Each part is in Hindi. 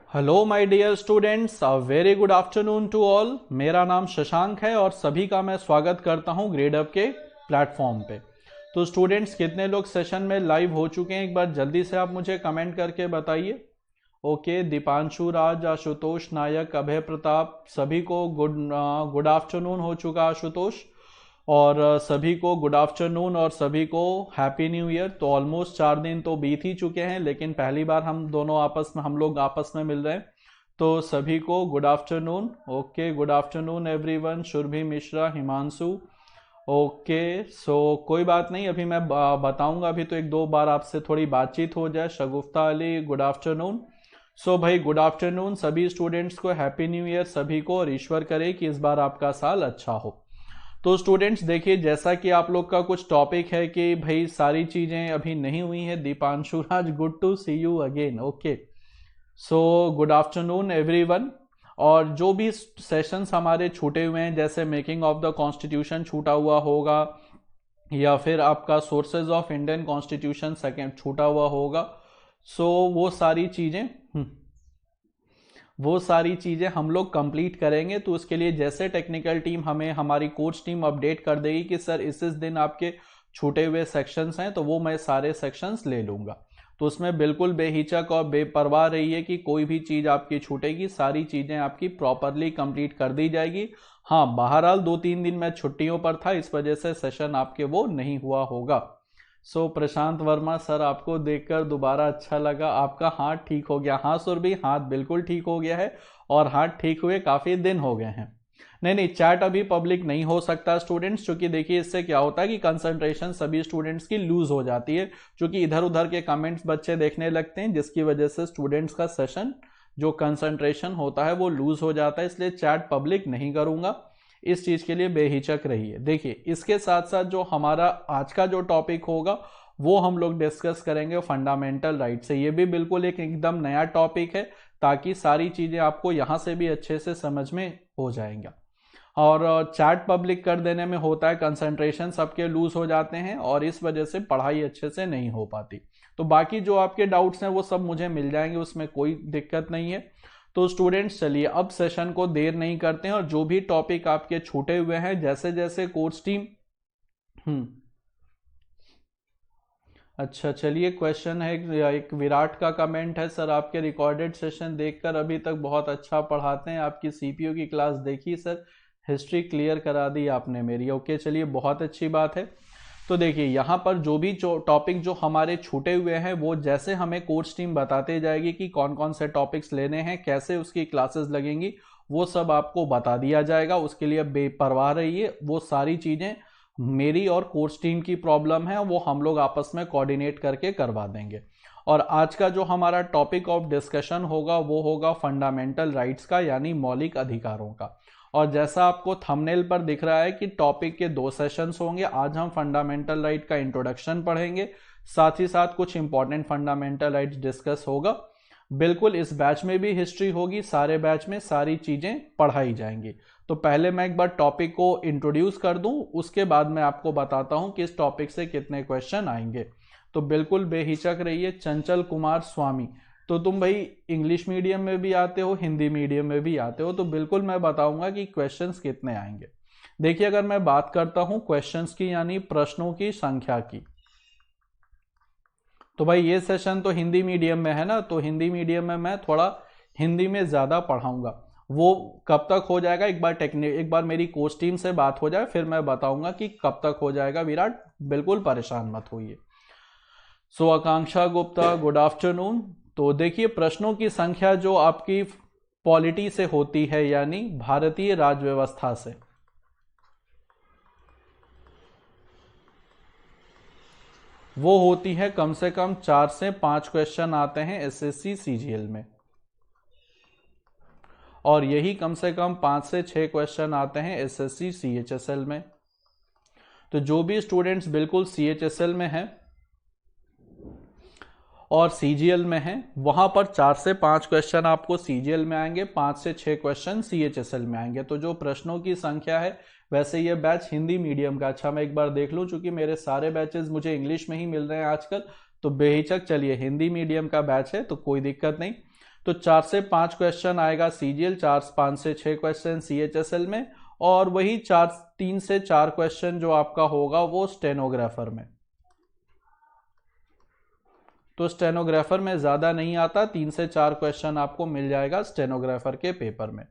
Hello my dear students, a very good afternoon to all. मेरा नाम शशांक है और सभी का मैं स्वागत करता हूं ग्रेडअप के प्लेटफॉर्म पे। तो स्टूडेंट्स, कितने लोग सेशन में लाइव हो चुके हैं एक बार जल्दी से आप मुझे कमेंट करके बताइए। ओके, दीपांशु राज, आशुतोष नायक, अभय प्रताप, सभी को गुड आफ्टरनून हो चुका आशुतोष। और सभी को गुड आफ्टरनून और सभी को हैप्पी न्यू ईयर। तो ऑलमोस्ट 4 दिन तो बीत ही चुके हैं, लेकिन पहली बार हम लोग आपस में मिल रहे हैं। तो सभी को good afternoon. Okay, good afternoon everyone. Surabhi Mishra, Himanshu. Okay, so कोई बात नहीं, अभी मैं बताऊंगा। अभी तो एक दो बार आपसे थोड़ी बातचीत हो जाए। शगुफ्ता अली, गुड आफ्टरनून। सो भाई, गुड आफ्टरनून सभी स्टूडेंट्स को, हैप्पी न्यू ईयर सभी को, और ईश्वर करे कि इस बार आपका साल अच्छा हो। तो स्टूडेंट्स देखिए, जैसा कि आप लोग का कुछ टॉपिक है कि भाई सारी चीजें अभी नहीं हुई है। Deepanshu Raj, good to see you again. Okay, so good afternoon everyone. और जो भी सेशंस हमारे छूटे हुए हैं, जैसे मेकिंग ऑफ द कॉन्स्टिट्यूशन छूटा हुआ होगा, या फिर आपका sources of Indian constitution second छूटा हुआ होगा, सो वो सारी चीज़ें हम लोग कंप्लीट करेंगे। तो उसके लिए जैसे टेक्निकल टीम हमें, हमारी कोर्स टीम अपडेट कर देगी कि सर इस दिन आपके छूटे हुए सेक्शंस हैं, तो वो मैं सारे सेक्शंस ले लूँगा। तो उसमें बिल्कुल बेहिचक और बेपरवाह रहिए कि कोई भी चीज़ आपकी छूटेगी, सारी चीज़ें आपकी प्रॉपरली कंप्लीट कर दी जाएगी। हाँ, बहरहाल 2-3 दिन मैं छुट्टियों पर था, इस वजह से सेशन आपके वो नहीं हुआ होगा। सो प्रशांत वर्मा सर, आपको देखकर दोबारा अच्छा लगा। आपका हाथ ठीक हो गया? हाँ सुरभि, हाथ बिल्कुल ठीक हो गया है, और हाथ ठीक हुए काफ़ी दिन हो गए हैं। नहीं नहीं, चैट अभी पब्लिक नहीं हो सकता स्टूडेंट्स, क्योंकि देखिए इससे क्या होता है कि कंसंट्रेशन सभी स्टूडेंट्स की लूज हो जाती है, क्योंकि इधर उधर के कमेंट्स बच्चे देखने लगते हैं, जिसकी वजह से स्टूडेंट्स का सेशन जो कंसंट्रेशन होता है वो लूज हो जाता है। इसलिए चैट पब्लिक नहीं करूंगा, इस चीज के लिए बेहिचक रहिए। देखिए, इसके साथ साथ जो हमारा आज का जो टॉपिक होगा वो हम लोग डिस्कस करेंगे फंडामेंटल राइट से। ये भी बिल्कुल एक एकदम नया टॉपिक है, ताकि सारी चीजें आपको यहां से भी अच्छे से समझ में हो जाएंगे। और चैट पब्लिक कर देने में होता है कंसंट्रेशन सबके लूज हो जाते हैं, और इस वजह से पढ़ाई अच्छे से नहीं हो पाती। तो बाकी जो आपके डाउट्स हैं वो सब मुझे मिल जाएंगे, उसमें कोई दिक्कत नहीं है। तो स्टूडेंट्स चलिए अब सेशन को देर नहीं करते हैं, और जो भी टॉपिक आपके छूटे हुए हैं, जैसे जैसे कोर्स टीम अच्छा चलिए, क्वेश्चन है एक विराट का कमेंट है, सर आपके रिकॉर्डेड सेशन देखकर अभी तक बहुत अच्छा पढ़ाते हैं, आपकी सीपीयू की क्लास देखी सर, हिस्ट्री क्लियर करा दी आपने मेरी। ओके चलिए, बहुत अच्छी बात है। तो देखिए, यहाँ पर जो भी टॉपिक जो हमारे छूटे हुए हैं, वो जैसे हमें कोर्स टीम बताते जाएगी कि कौन कौन से टॉपिक्स लेने हैं, कैसे उसकी क्लासेस लगेंगी, वो सब आपको बता दिया जाएगा। उसके लिए बेपरवाह रहिए, वो सारी चीज़ें मेरी और कोर्स टीम की प्रॉब्लम है, वो हम लोग आपस में कोऑर्डिनेट करके करवा देंगे। और आज का जो हमारा टॉपिक ऑफ डिस्कशन होगा वो होगा फंडामेंटल राइट्स का, यानी मौलिक अधिकारों का। और जैसा आपको थंबनेल पर दिख रहा है कि टॉपिक के 2 सेशंस होंगे। आज हम फंडामेंटल राइट का इंट्रोडक्शन पढ़ेंगे, साथ ही साथ कुछ इंपॉर्टेंट फंडामेंटल राइट्स डिस्कस होगा। बिल्कुल इस बैच में भी हिस्ट्री होगी, सारे बैच में सारी चीजें पढ़ाई जाएंगी। तो पहले मैं एक बार टॉपिक को इंट्रोड्यूस कर दूं, उसके बाद मैं आपको बताता हूं कि इस टॉपिक से कितने क्वेश्चन आएंगे। तो बिल्कुल बेहिचक रहिए। चंचल कुमार स्वामी, तो तुम भाई इंग्लिश मीडियम में भी आते हो, हिंदी मीडियम में भी आते हो, तो बिल्कुल मैं बताऊंगा कि क्वेश्चंस कितने आएंगे। देखिए, अगर मैं बात करता हूं क्वेश्चंस की, यानी प्रश्नों की संख्या की, तो भाई ये सेशन तो हिंदी मीडियम में है ना, तो हिंदी मीडियम में मैं थोड़ा हिंदी में ज़्यादा पढ़ाऊंगा। वो कब तक हो जाएगा, एक बार मेरी कोच टीम से बात हो जाए, फिर मैं बताऊंगा कि कब तक हो जाएगा। विराट बिल्कुल परेशान मत होइए। सो आकांक्षा गुप्ता, गुड आफ्टरनून। तो देखिए, प्रश्नों की संख्या जो आपकी पॉलिटी से होती है, यानी भारतीय राज्य व्यवस्था से, वो होती है कम से कम 4 से 5 क्वेश्चन आते हैं एसएससी सीजीएल में, और यही कम से कम 5 से 6 क्वेश्चन आते हैं एसएससी सीएचएसएल में। तो जो भी स्टूडेंट्स बिल्कुल सीएचएसएल में हैं और सीजीएल में हैं, वहां पर 4 से 5 क्वेश्चन आपको सीजीएल में आएंगे, 5 से 6 क्वेश्चन सीएचएसएल में आएंगे। तो जो प्रश्नों की संख्या है, वैसे ये बैच हिंदी मीडियम का, अच्छा मैं एक बार देख लूं, चूंकि मेरे सारे बैचेस मुझे इंग्लिश में ही मिल रहे हैं आजकल, तो बेहिचक चलिए हिंदी मीडियम का बैच है, तो कोई दिक्कत नहीं। तो 4 से 5 क्वेश्चन आएगा सीजीएल, 5 से 6 क्वेश्चन सीएचएसएल में, और वही 3 से 4 क्वेश्चन जो आपका होगा वो स्टेनोग्राफर में। तो स्टेनोग्राफर में ज्यादा नहीं आता, 3 से 4 क्वेश्चन आपको मिल जाएगा स्टेनोग्राफर के पेपर में।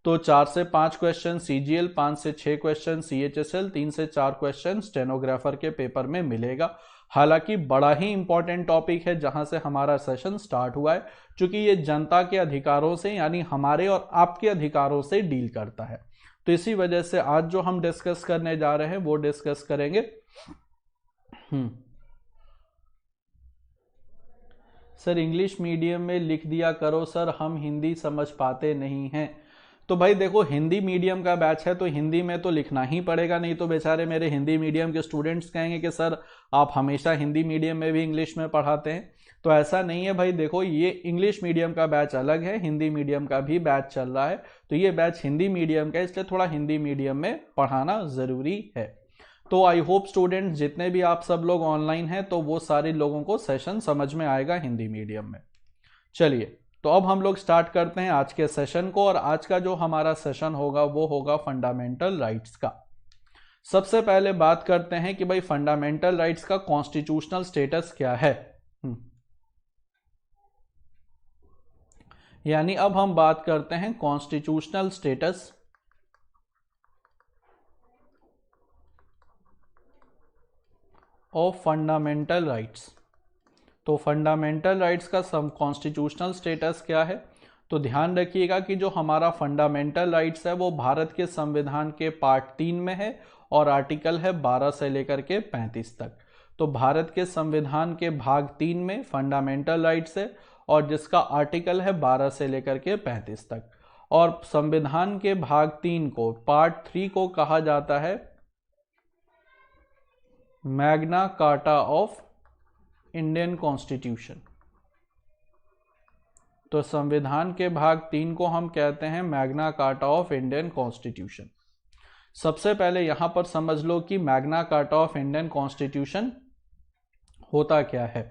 तो 4 से 5 क्वेश्चन सीजीएल, 5 से 6 क्वेश्चन सीएचएसएल, 3 से 4 क्वेश्चन स्टेनोग्राफर के पेपर में मिलेगा। हालांकि बड़ा ही इंपॉर्टेंट टॉपिक है जहां से हमारा सेशन स्टार्ट हुआ है, क्योंकि ये जनता के अधिकारों से यानी हमारे और आपके अधिकारों से डील करता है। तो इसी वजह से आज जो हम डिस्कस करने जा रहे हैं वो डिस्कस करेंगे। सर इंग्लिश मीडियम में लिख दिया करो सर, हम हिंदी समझ पाते नहीं हैं। तो भाई देखो, हिंदी मीडियम का बैच है तो हिंदी में तो लिखना ही पड़ेगा, नहीं तो बेचारे मेरे हिंदी मीडियम के स्टूडेंट्स कहेंगे कि सर आप हमेशा हिंदी मीडियम में भी इंग्लिश में पढ़ाते हैं। तो ऐसा नहीं है भाई, देखो ये इंग्लिश मीडियम का बैच अलग है, हिंदी मीडियम का भी बैच चल रहा है। तो ये बैच हिंदी मीडियम का, इसलिए थोड़ा हिंदी मीडियम में पढ़ाना जरूरी है। तो आई होप स्टूडेंट्स जितने भी आप सब लोग ऑनलाइन हैं तो वो सारे लोगों को सेशन समझ में आएगा हिंदी मीडियम में। चलिए, तो अब हम लोग स्टार्ट करते हैं आज के सेशन को, और आज का जो हमारा सेशन होगा वो होगा फंडामेंटल राइट्स का। सबसे पहले बात करते हैं कि भाई फंडामेंटल राइट्स का कॉन्स्टिट्यूशनल स्टेटस क्या है। यानी अब हम बात करते हैं constitutional status of fundamental rights. तो फंडामेंटल राइट्स का कॉन्स्टिट्यूशनल स्टेटस क्या है, तो ध्यान रखिएगा कि जो हमारा फंडामेंटल राइट्स है वो भारत के संविधान के पार्ट 3 में है और आर्टिकल है 12 से लेकर के 35 तक। तो भारत के संविधान के भाग 3 में फंडामेंटल राइट्स है और जिसका आर्टिकल है 12 से लेकर के 35 तक। और संविधान के भाग 3 को, पार्ट 3 को कहा जाता है Magna carta of Indian constitution. तो संविधान के भाग 3 को हम कहते हैं Magna carta of Indian constitution. सबसे पहले यहां पर समझ लो कि Magna carta of Indian constitution होता क्या है।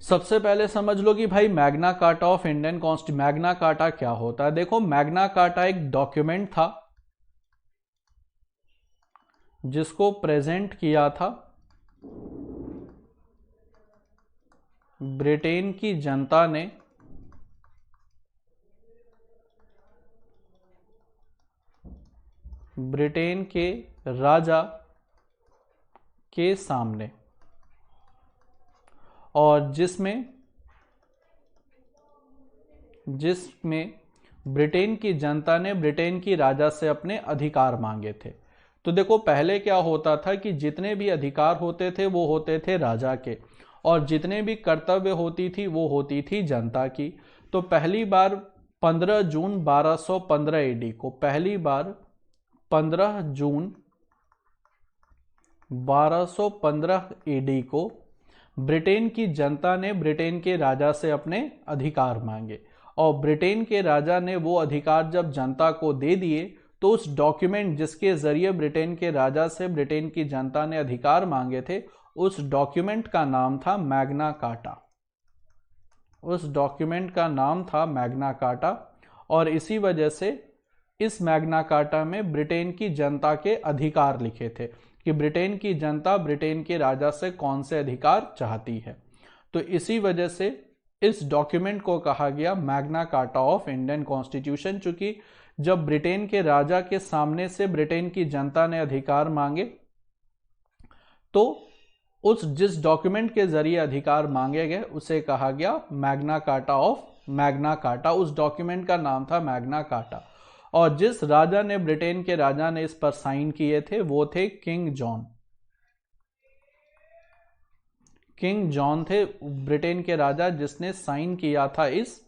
सबसे पहले समझ लो कि भाई Magna carta of Indian constitution, Magna carta क्या होता है। देखो, मैग्ना कार्टा एक डॉक्यूमेंट था जिसको प्रेजेंट किया था ब्रिटेन की जनता ने ब्रिटेन के राजा के सामने, और जिसमें ब्रिटेन की जनता ने ब्रिटेन की राजा से अपने अधिकार मांगे थे। तो देखो, पहले क्या होता था कि जितने भी अधिकार होते थे वो होते थे राजा के, और जितने भी कर्तव्य होती थी वो होती थी जनता की। तो पहली बार 15 जून 1215 एडी को, पहली बार 15 जून 1215 एडी को ब्रिटेन की जनता ने ब्रिटेन के राजा से अपने अधिकार मांगे, और ब्रिटेन के राजा ने वो अधिकार जब जनता को दे दिए तो उस डॉक्यूमेंट जिसके जरिए ब्रिटेन के राजा से ब्रिटेन की जनता ने अधिकार मांगे थे, उस डॉक्यूमेंट का नाम था मैग्ना कार्टा। उस डॉक्यूमेंट का नाम था मैग्ना कार्टा, और इसी वजह से इस मैग्ना कार्टा में ब्रिटेन की जनता के अधिकार लिखे थे कि ब्रिटेन की जनता ब्रिटेन के राजा से कौन से अधिकार चाहती है। तो इसी वजह से इस डॉक्यूमेंट को कहा गया Magna carta of Indian constitution, चूंकि जब ब्रिटेन के राजा के सामने से ब्रिटेन की जनता ने अधिकार मांगे तो उस जिस डॉक्यूमेंट के जरिए अधिकार मांगे गए उसे कहा गया Magna carta of Magna carta. उस डॉक्यूमेंट का नाम था मैग्ना कार्टा, और जिस राजा ने ब्रिटेन के राजा ने इस पर साइन किए थे वो थे किंग जॉन। किंग जॉन थे ब्रिटेन के राजा जिसने साइन किया था इस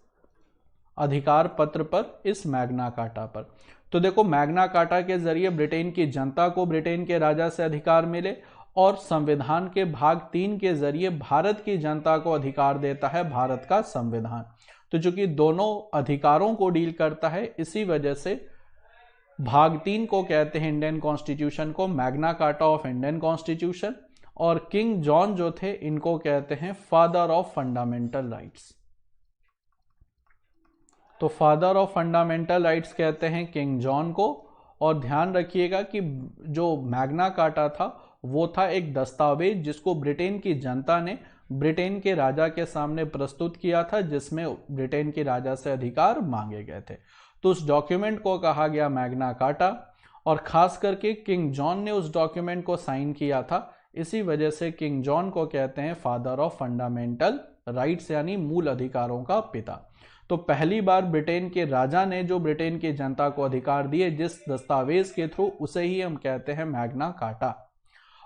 अधिकार पत्र पर, इस मैग्ना कार्टा पर। तो देखो, मैग्ना कार्टा के जरिए ब्रिटेन की जनता को ब्रिटेन के राजा से अधिकार मिले, और संविधान के भाग 3 के जरिए भारत की जनता को अधिकार देता है भारत का संविधान। तो चूंकि दोनों अधिकारों को डील करता है, इसी वजह से भाग 3 को कहते हैं इंडियन कॉन्स्टिट्यूशन को Magna carta of Indian constitution, और किंग जॉन जो थे इनको कहते हैं फादर ऑफ फंडामेंटल राइट्स। तो फादर ऑफ फंडामेंटल राइट्स कहते हैं किंग जॉन को। और ध्यान रखिएगा कि जो मैग्ना कार्टा था वो था एक दस्तावेज जिसको ब्रिटेन की जनता ने ब्रिटेन के राजा के सामने प्रस्तुत किया था, जिसमें ब्रिटेन के राजा से अधिकार मांगे गए थे। तो उस डॉक्यूमेंट को कहा गया मैग्ना कार्टा, और खास करके किंग जॉन ने उस डॉक्यूमेंट को साइन किया था। इसी वजह से किंग जॉन को कहते हैं फादर ऑफ फंडामेंटल राइट्स, यानी मूल अधिकारों का पिता। तो पहली बार ब्रिटेन के राजा ने जो ब्रिटेन की जनता को अधिकार दिए जिस दस्तावेज के थ्रू, उसे ही हम कहते हैं मैग्ना कार्टा।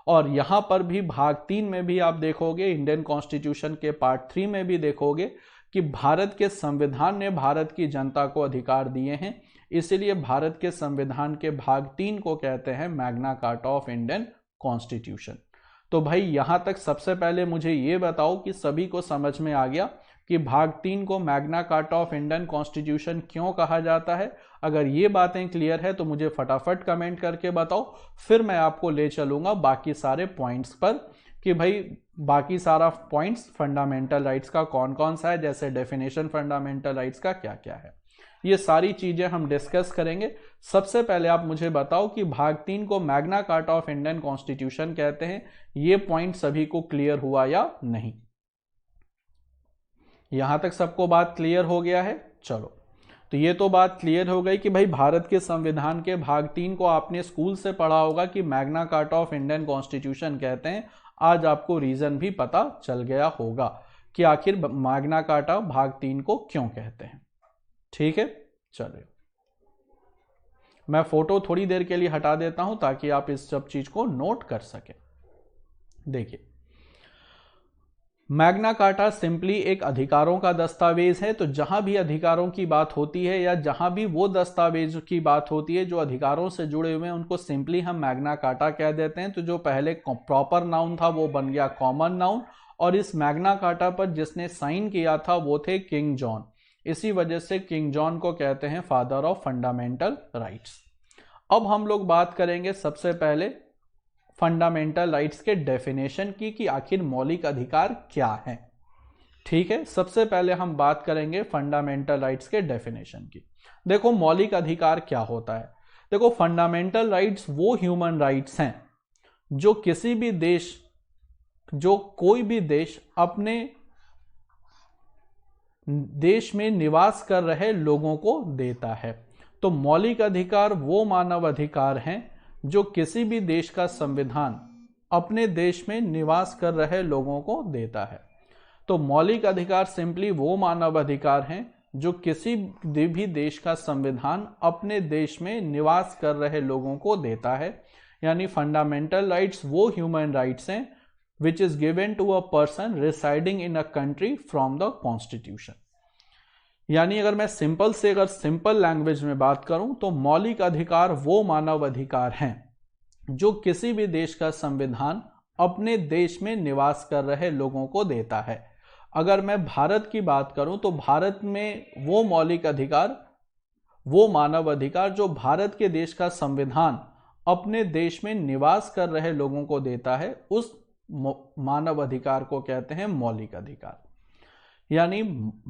और यहां पर भी भाग 3 में भी आप देखोगे, इंडियन कॉन्स्टिट्यूशन के पार्ट 3 में भी देखोगे कि भारत के संविधान ने भारत की जनता को अधिकार दिए हैं, इसलिए भारत के संविधान के भाग 3 को कहते हैं Magna carta of Indian constitution. तो भाई यहां तक सबसे पहले मुझे ये बताओ कि सभी को समझ में आ गया कि भाग 3 को Magna carta of Indian constitution क्यों कहा जाता है। अगर ये बातें क्लियर है तो मुझे फटाफट कमेंट करके बताओ, फिर मैं आपको ले चलूंगा बाकी सारे पॉइंट्स पर कि भाई बाकी सारा पॉइंट्स फंडामेंटल राइट्स का कौन कौन सा है, जैसे डेफिनेशन फंडामेंटल राइट्स का क्या क्या है। ये सारी चीजें हम डिस्कस करेंगे। सबसे पहले आप मुझे बताओ कि भाग 3 को Magna carta of Indian constitution कहते हैं। ये पॉइंट सभी को क्लियर हुआ या नहीं? यहां तक सबको बात क्लियर हो गया है? चलो, तो ये तो बात क्लियर हो गई कि भाई भारत के संविधान के भाग 3 को आपने स्कूल से पढ़ा होगा कि Magna carta of Indian constitution कहते हैं। आज आपको रीजन भी पता चल गया होगा कि आखिर मैग्ना कार्टा भाग 3 को क्यों कहते हैं। ठीक है, चलिए मैं फोटो थोड़ी देर के लिए हटा देता हूं ताकि आप इस सब चीज को नोट कर सकें। देखिए, मैग्ना कार्टा सिंपली एक अधिकारों का दस्तावेज है। तो जहां भी अधिकारों की बात होती है या जहां भी वो दस्तावेज की बात होती है जो अधिकारों से जुड़े हुए हैं, उनको सिंपली हम मैग्ना कार्टा कह देते हैं। तो जो पहले प्रॉपर नाउन था वो बन गया कॉमन नाउन, और इस मैग्ना कार्टा पर जिसने साइन किया था वो थे किंग जॉन। इसी वजह से किंग जॉन को कहते हैं फादर ऑफ फंडामेंटल राइट्स। अब हम लोग बात करेंगे सबसे पहले फंडामेंटल राइट्स के डेफिनेशन की कि आखिर मौलिक अधिकार क्या है। ठीक है, सबसे पहले हम बात करेंगे फंडामेंटल राइट्स के डेफिनेशन की। देखो मौलिक अधिकार क्या होता है। देखो फंडामेंटल राइट्स वो ह्यूमन राइट्स हैं जो किसी भी देश, जो कोई भी देश अपने देश में निवास कर रहे लोगों को देता है। तो मौलिक अधिकार वो मानव अधिकार हैं जो किसी भी देश का संविधान अपने देश में निवास कर रहे लोगों को देता है। तो मौलिक अधिकार सिंपली वो मानव अधिकार हैं जो किसी भी देश का संविधान अपने देश में निवास कर रहे लोगों को देता है। यानी फंडामेंटल राइट्स वो ह्यूमन राइट्स हैं which is given to a person residing in a country from the constitution। यानी अगर मैं सिंपल लैंग्वेज में बात करूं तो मौलिक अधिकार वो मानव अधिकार हैं जो किसी भी देश का संविधान अपने देश में निवास कर रहे लोगों को देता है। अगर मैं भारत की बात करूं तो भारत में वो मौलिक अधिकार, वो मानव अधिकार जो भारत के देश का संविधान अपने देश में निवास कर रहे लोगों को देता है, उस मानव अधिकार को कहते हैं मौलिक अधिकार। यानी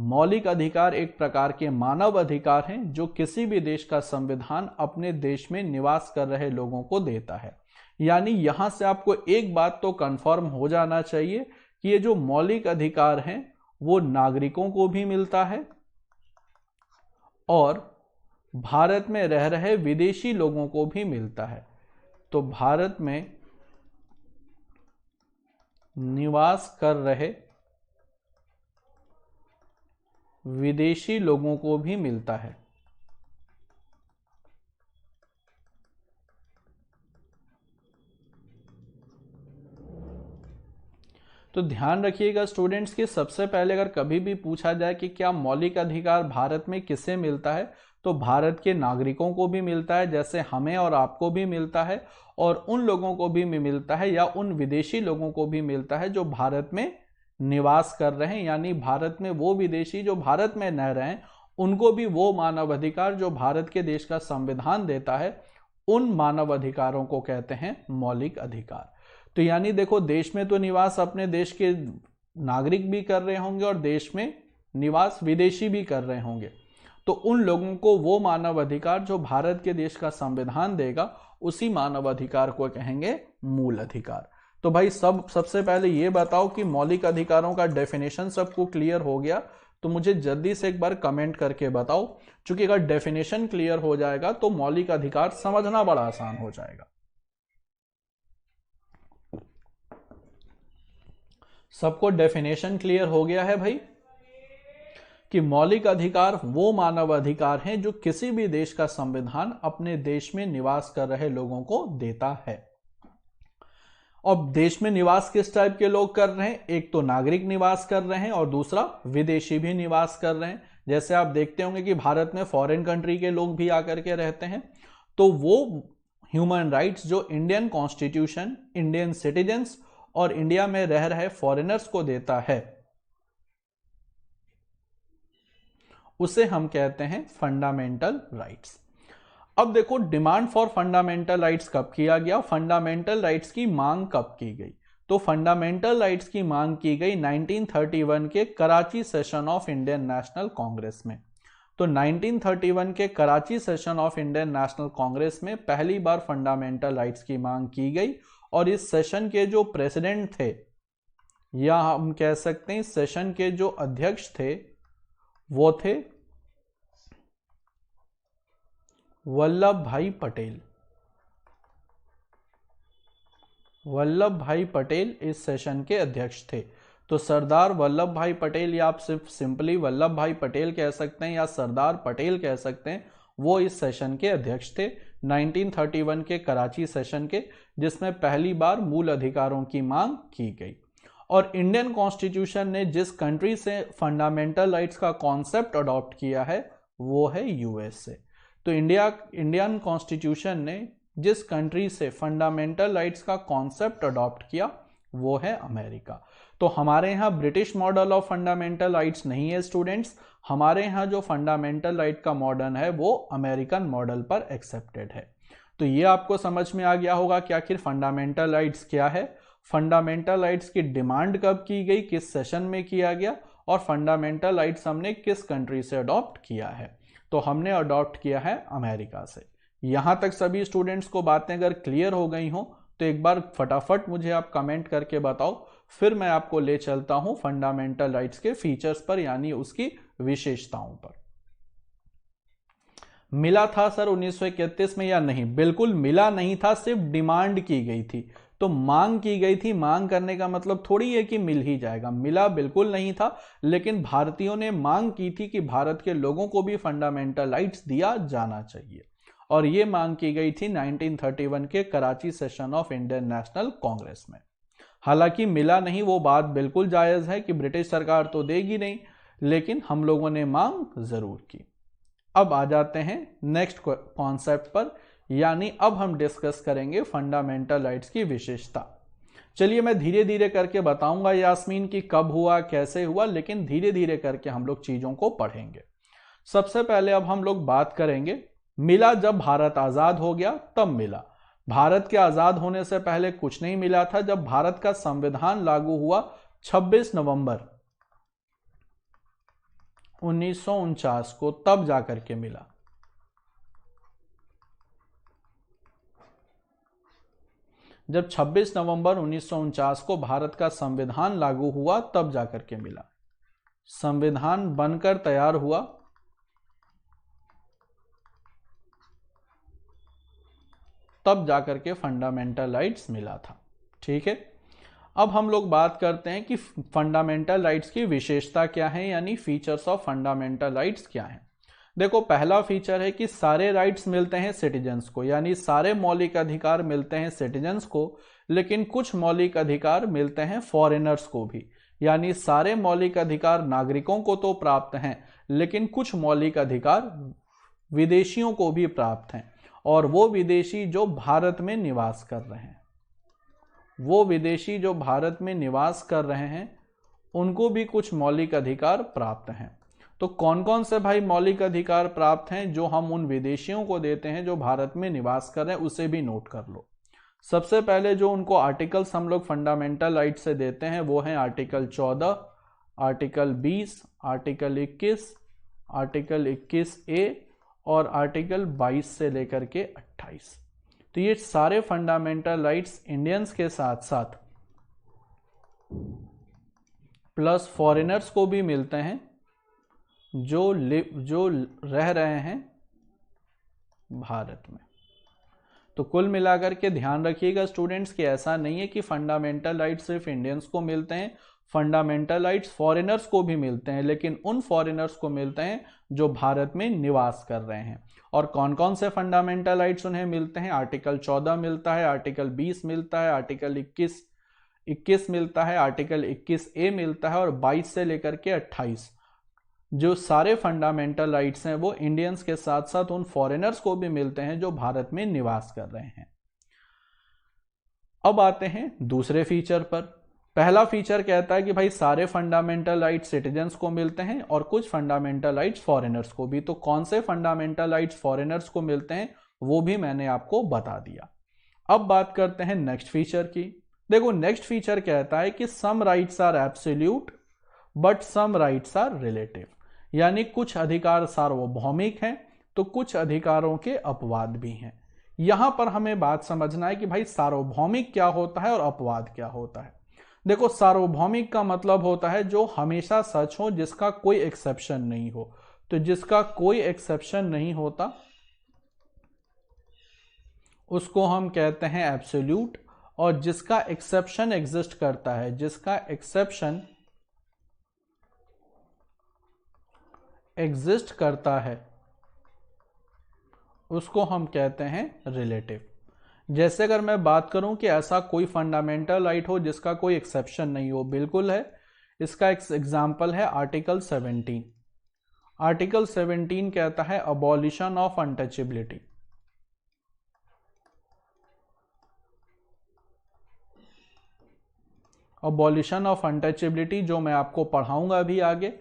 मौलिक अधिकार एक प्रकार के मानव अधिकार हैं जो किसी भी देश का संविधान अपने देश में निवास कर रहे लोगों को देता है। यानी यहां से आपको एक बात तो कंफर्म हो जाना चाहिए कि ये जो मौलिक अधिकार हैं वो नागरिकों को भी मिलता है और भारत में रह रहे विदेशी लोगों को भी मिलता है। तो भारत में निवास कर रहे विदेशी लोगों को भी मिलता है। तो ध्यान रखिएगा स्टूडेंट्स कि सबसे पहले अगर कभी भी पूछा जाए कि क्या मौलिक अधिकार भारत में किसे मिलता है, तो भारत के नागरिकों को भी मिलता है, जैसे हमें और आपको भी मिलता है, और उन लोगों को भी मिलता है या उन विदेशी लोगों को भी मिलता है जो भारत में निवास कर रहे हैं। यानी भारत में वो विदेशी जो भारत में रह रहे हैं उनको भी वो मानव अधिकार जो भारत के देश का संविधान देता है, उन मानव अधिकारों को कहते हैं मौलिक अधिकार। तो यानी देखो, देश में तो निवास अपने देश के नागरिक भी कर रहे होंगे और देश में निवास विदेशी भी कर रहे होंगे, तो उन लोगों को वो मानव अधिकार जो भारत के देश का संविधान देगा, उसी मानव अधिकार को कहेंगे मूल अधिकार। तो भाई सबसे पहले ये बताओ कि मौलिक अधिकारों का डेफिनेशन सबको क्लियर हो गया? तो मुझे जल्दी से एक बार कमेंट करके बताओ, क्योंकि अगर डेफिनेशन क्लियर हो जाएगा तो मौलिक अधिकार समझना बड़ा आसान हो जाएगा। सबको डेफिनेशन क्लियर हो गया है भाई कि मौलिक अधिकार वो मानव अधिकार हैं जो किसी भी देश का संविधान अपने देश में निवास कर रहे लोगों को देता है। और देश में निवास किस टाइप के लोग कर रहे हैं? एक तो नागरिक निवास कर रहे हैं और दूसरा विदेशी भी निवास कर रहे हैं। जैसे आप देखते होंगे कि भारत में फॉरेन कंट्री के लोग भी आकर के रहते हैं, तो वो ह्यूमन राइट्स जो इंडियन कॉन्स्टिट्यूशन इंडियन सिटीजन्स और इंडिया में रह रहे फॉरेनर्स को देता है, उसे हम कहते हैं फंडामेंटल राइट्स। अब देखो, डिमांड फॉर फंडामेंटल राइट्स कब किया गया, फंडामेंटल राइट्स की मांग कब की गई? तो फंडामेंटल राइट्स की मांग की गई 1931 के Karachi session of Indian national Congress में। तो 1931 के Karachi session of Indian national Congress में पहली बार फंडामेंटल राइट्स की मांग की गई, और इस सेशन के जो प्रेसिडेंट थे, या हम कह सकते हैं सेशन के जो अध्यक्ष थे, वो थे वल्लभ भाई पटेल। वल्लभ भाई पटेल इस सेशन के अध्यक्ष थे। तो सरदार वल्लभ भाई पटेल, या आप सिर्फ सिंपली वल्लभ भाई पटेल कह सकते हैं या सरदार पटेल कह सकते हैं, वो इस सेशन के अध्यक्ष थे 1931 के कराची सेशन के, जिसमें पहली बार मूल अधिकारों की मांग की गई। और इंडियन कॉन्स्टिट्यूशन ने जिस कंट्री से फंडामेंटल राइट्स का कॉन्सेप्ट अडॉप्ट किया है वो है यूएसए। तो इंडियन कॉन्स्टिट्यूशन ने जिस कंट्री से फंडामेंटल राइट्स का कॉन्सेप्ट अडॉप्ट किया वो है अमेरिका। तो हमारे यहाँ British model of fundamental rights नहीं है स्टूडेंट्स, हमारे यहाँ जो फंडामेंटल राइट का मॉडल है वो अमेरिकन मॉडल पर एक्सेप्टेड है। तो ये आपको समझ में आ गया होगा कि आखिर फंडामेंटल राइट्स क्या है, फंडामेंटल राइट्स की डिमांड कब की गई, किस सेशन में किया गया, और फंडामेंटल राइट्स हमने किस कंट्री से अडॉप्ट किया है। तो हमने अडॉप्ट किया है अमेरिका से। यहां तक सभी स्टूडेंट्स को बातें अगर क्लियर हो गई हो तो एक बार फटाफट मुझे आप कमेंट करके बताओ, फिर मैं आपको ले चलता हूं फंडामेंटल राइट्स के फीचर्स पर, यानी उसकी विशेषताओं पर। मिला था सर 1931 में या नहीं? बिल्कुल मिला नहीं था, सिर्फ डिमांड की गई थी। तो मांग की गई थी, मांग करने का मतलब थोड़ी है कि मिल ही जाएगा, मिला बिल्कुल नहीं था, लेकिन भारतीयों ने मांग की थी कि भारत के लोगों को भी फंडामेंटल राइट्स दिया जाना चाहिए, और ये मांग की गई थी 1931 के Karachi session of Indian national Congress में। हालांकि मिला नहीं, वो बात बिल्कुल जायज है कि ब्रिटिश सरकार तो देगी नहीं, लेकिन हम लोगों ने मांग जरूर की। अब आ जाते हैं नेक्स्ट कॉन्सेप्ट पर, यानी अब हम डिस्कस करेंगे फंडामेंटल राइट्स की विशेषता। चलिए मैं धीरे धीरे करके बताऊंगा यास्मीन कि कब हुआ कैसे हुआ, लेकिन धीरे धीरे करके हम लोग चीजों को पढ़ेंगे। सबसे पहले अब हम लोग बात करेंगे, मिला जब भारत आजाद हो गया तब मिला। भारत के आजाद होने से पहले कुछ नहीं मिला था। जब भारत का संविधान लागू हुआ 26 नवंबर 1949 को, तब जाकर के मिला। जब 26 नवंबर 1949 को भारत का संविधान लागू हुआ तब जाकर के मिला। संविधान बनकर तैयार हुआ तब जाकर के फंडामेंटल राइट्स मिला था। ठीक है, अब हम लोग बात करते हैं कि फंडामेंटल राइट्स की विशेषता क्या है, यानी फीचर्स ऑफ फंडामेंटल राइट्स क्या है। देखो, पहला फीचर है कि सारे राइट्स मिलते हैं सिटीजन्स को, यानी सारे मौलिक अधिकार मिलते हैं सिटीजन्स को, लेकिन कुछ मौलिक अधिकार मिलते हैं फॉरेनर्स को भी। यानी सारे मौलिक अधिकार नागरिकों को तो प्राप्त हैं, लेकिन कुछ मौलिक अधिकार विदेशियों को भी प्राप्त हैं, और वो विदेशी जो भारत में निवास कर रहे हैं, वो विदेशी जो भारत में निवास कर रहे हैं उनको भी कुछ मौलिक अधिकार प्राप्त हैं। तो कौन कौन से भाई मौलिक अधिकार प्राप्त हैं जो हम उन विदेशियों को देते हैं जो भारत में निवास कर रहे हैं, उसे भी नोट कर लो। सबसे पहले जो उनको आर्टिकल्स हम लोग फंडामेंटल राइट से देते हैं वो हैं article 14, article 20, article 21, article 21A और आर्टिकल 22 से लेकर के 28। तो ये सारे फंडामेंटल राइट्स इंडियंस के साथ साथ प्लस फॉरेनर्स को भी मिलते हैं जो रह रहे हैं भारत में। तो कुल मिलाकर के ध्यान रखिएगा स्टूडेंट्स कि ऐसा नहीं है कि फंडामेंटल राइट्स सिर्फ इंडियंस को मिलते हैं, फंडामेंटल राइट्स फॉरेनर्स को भी मिलते हैं, लेकिन उन फॉरेनर्स को मिलते हैं जो भारत में निवास कर रहे हैं। और कौन कौन से फंडामेंटल राइट्स उन्हें मिलते हैं? आर्टिकल 14 मिलता है, आर्टिकल 20 मिलता है, आर्टिकल 21 मिलता है, आर्टिकल 21A मिलता है और 22 से लेकर के 28 जो सारे फंडामेंटल राइट्स हैं वो इंडियंस के साथ साथ उन फॉरेनर्स को भी मिलते हैं जो भारत में निवास कर रहे हैं। अब आते हैं दूसरे फीचर पर। पहला फीचर कहता है कि भाई सारे फंडामेंटल राइट्स सिटीजन्स को मिलते हैं और कुछ फंडामेंटल राइट्स फॉरेनर्स को भी। तो कौन से फंडामेंटल राइट्स फॉरेनर्स को मिलते हैं वो भी मैंने आपको बता दिया। अब बात करते हैं नेक्स्ट फीचर की। देखो नेक्स्ट फीचर कहता है कि some rights are absolute but some rights are relative, यानी कुछ अधिकार सार्वभौमिक हैं तो कुछ अधिकारों के अपवाद भी हैं। यहां पर हमें बात समझना है कि भाई सार्वभौमिक क्या होता है और अपवाद क्या होता है। देखो सार्वभौमिक का मतलब होता है जो हमेशा सच हो, जिसका कोई एक्सेप्शन नहीं हो। तो जिसका कोई एक्सेप्शन नहीं होता उसको हम कहते हैं एब्सोल्यूट, और जिसका एक्सेप्शन एग्जिस्ट करता है, जिसका एक्सेप्शन एग्जिस्ट करता है उसको हम कहते हैं रिलेटिव। जैसे अगर मैं बात करूं कि ऐसा कोई फंडामेंटल राइट हो जिसका कोई एक्सेप्शन नहीं हो, बिल्कुल है। इसका एक एग्जांपल है आर्टिकल 17। आर्टिकल 17 कहता है abolition of untouchability. Abolition of untouchability जो मैं आपको पढ़ाऊंगा अभी आगे।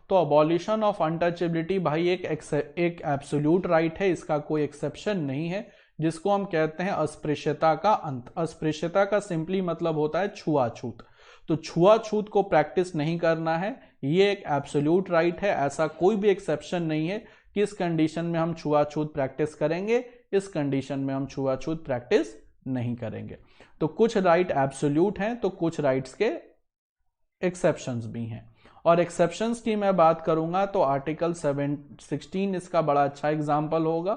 तो अबॉलिशन ऑफ अनटचेबिलिटी भाई एक एब्सोल्यूट राइट है, इसका कोई एक्सेप्शन नहीं है, जिसको हम कहते हैं अस्पृश्यता का अंत। अस्पृश्यता का सिंपली मतलब होता है छुआछूत। तो छुआछूत को प्रैक्टिस नहीं करना है, ये एक एब्सोल्यूट राइट है। ऐसा कोई भी एक्सेप्शन नहीं है कि इस कंडीशन में हम छुआछूत प्रैक्टिस करेंगे, इस कंडीशन में हम छुआछूत प्रैक्टिस नहीं करेंगे। तो कुछ राइट एब्सोल्यूट हैं तो कुछ राइट्स के एक्सेप्शंस भी हैं। और एक्सेप्शंस की मैं बात करूंगा तो आर्टिकल 16 इसका बड़ा अच्छा एग्जाम्पल होगा।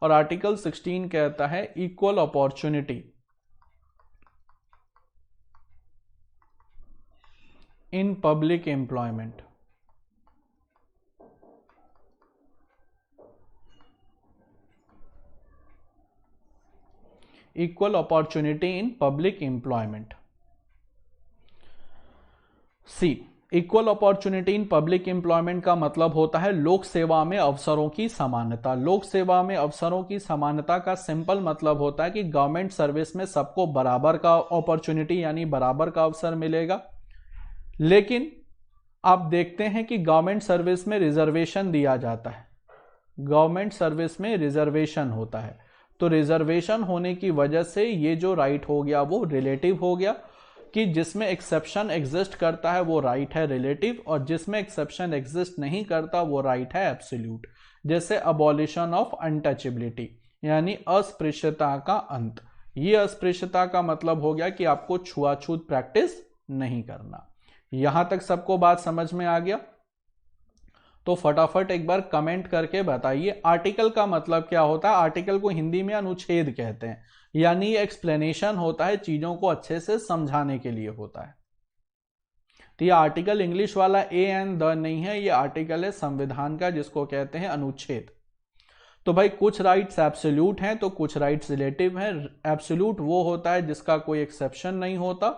और आर्टिकल 16 कहता है equal opportunity in public employment. Equal opportunity in public employment. See, equal opportunity in public employment का मतलब होता है लोक सेवा में अवसरों की समानता। लोक सेवा में अवसरों की समानता का सिंपल मतलब होता है कि गवर्नमेंट सर्विस में सबको बराबर का अपॉर्चुनिटी यानी बराबर का अवसर मिलेगा। लेकिन आप देखते हैं कि गवर्नमेंट सर्विस में रिजर्वेशन दिया जाता है, गवर्नमेंट सर्विस में रिजर्वेशन होता है। तो रिजर्वेशन होने की वजह से ये जो राइट हो गया वो रिलेटिव हो गया, कि जिसमें एक्सेप्शन एग्जिस्ट करता है वो राइट है रिलेटिव, और जिसमें एक्सेप्शन एग्जिस्ट नहीं करता वो राइट है एब्सोल्यूट। जैसे अबॉलिशन ऑफ अनटचेबिलिटी यानी अस्पृश्यता का अंत। ये अस्पृश्यता का मतलब हो गया कि आपको छुआछूत प्रैक्टिस नहीं करना। यहां तक सबको बात समझ में आ गया? तो फटाफट एक बार कमेंट करके बताइए आर्टिकल का मतलब क्या होता है। आर्टिकल को हिंदी में अनुच्छेद कहते हैं, यानी ये एक्सप्लेनेशन होता है, चीजों को अच्छे से समझाने के लिए होता है। तो ये आर्टिकल इंग्लिश वाला ए एंड द नहीं है, ये आर्टिकल है संविधान का जिसको कहते हैं अनुच्छेद। तो भाई कुछ राइट्स एब्सोल्यूट हैं तो कुछ राइट्स रिलेटिव हैं। एब्सोल्यूट वो होता है जिसका कोई एक्सेप्शन नहीं होता,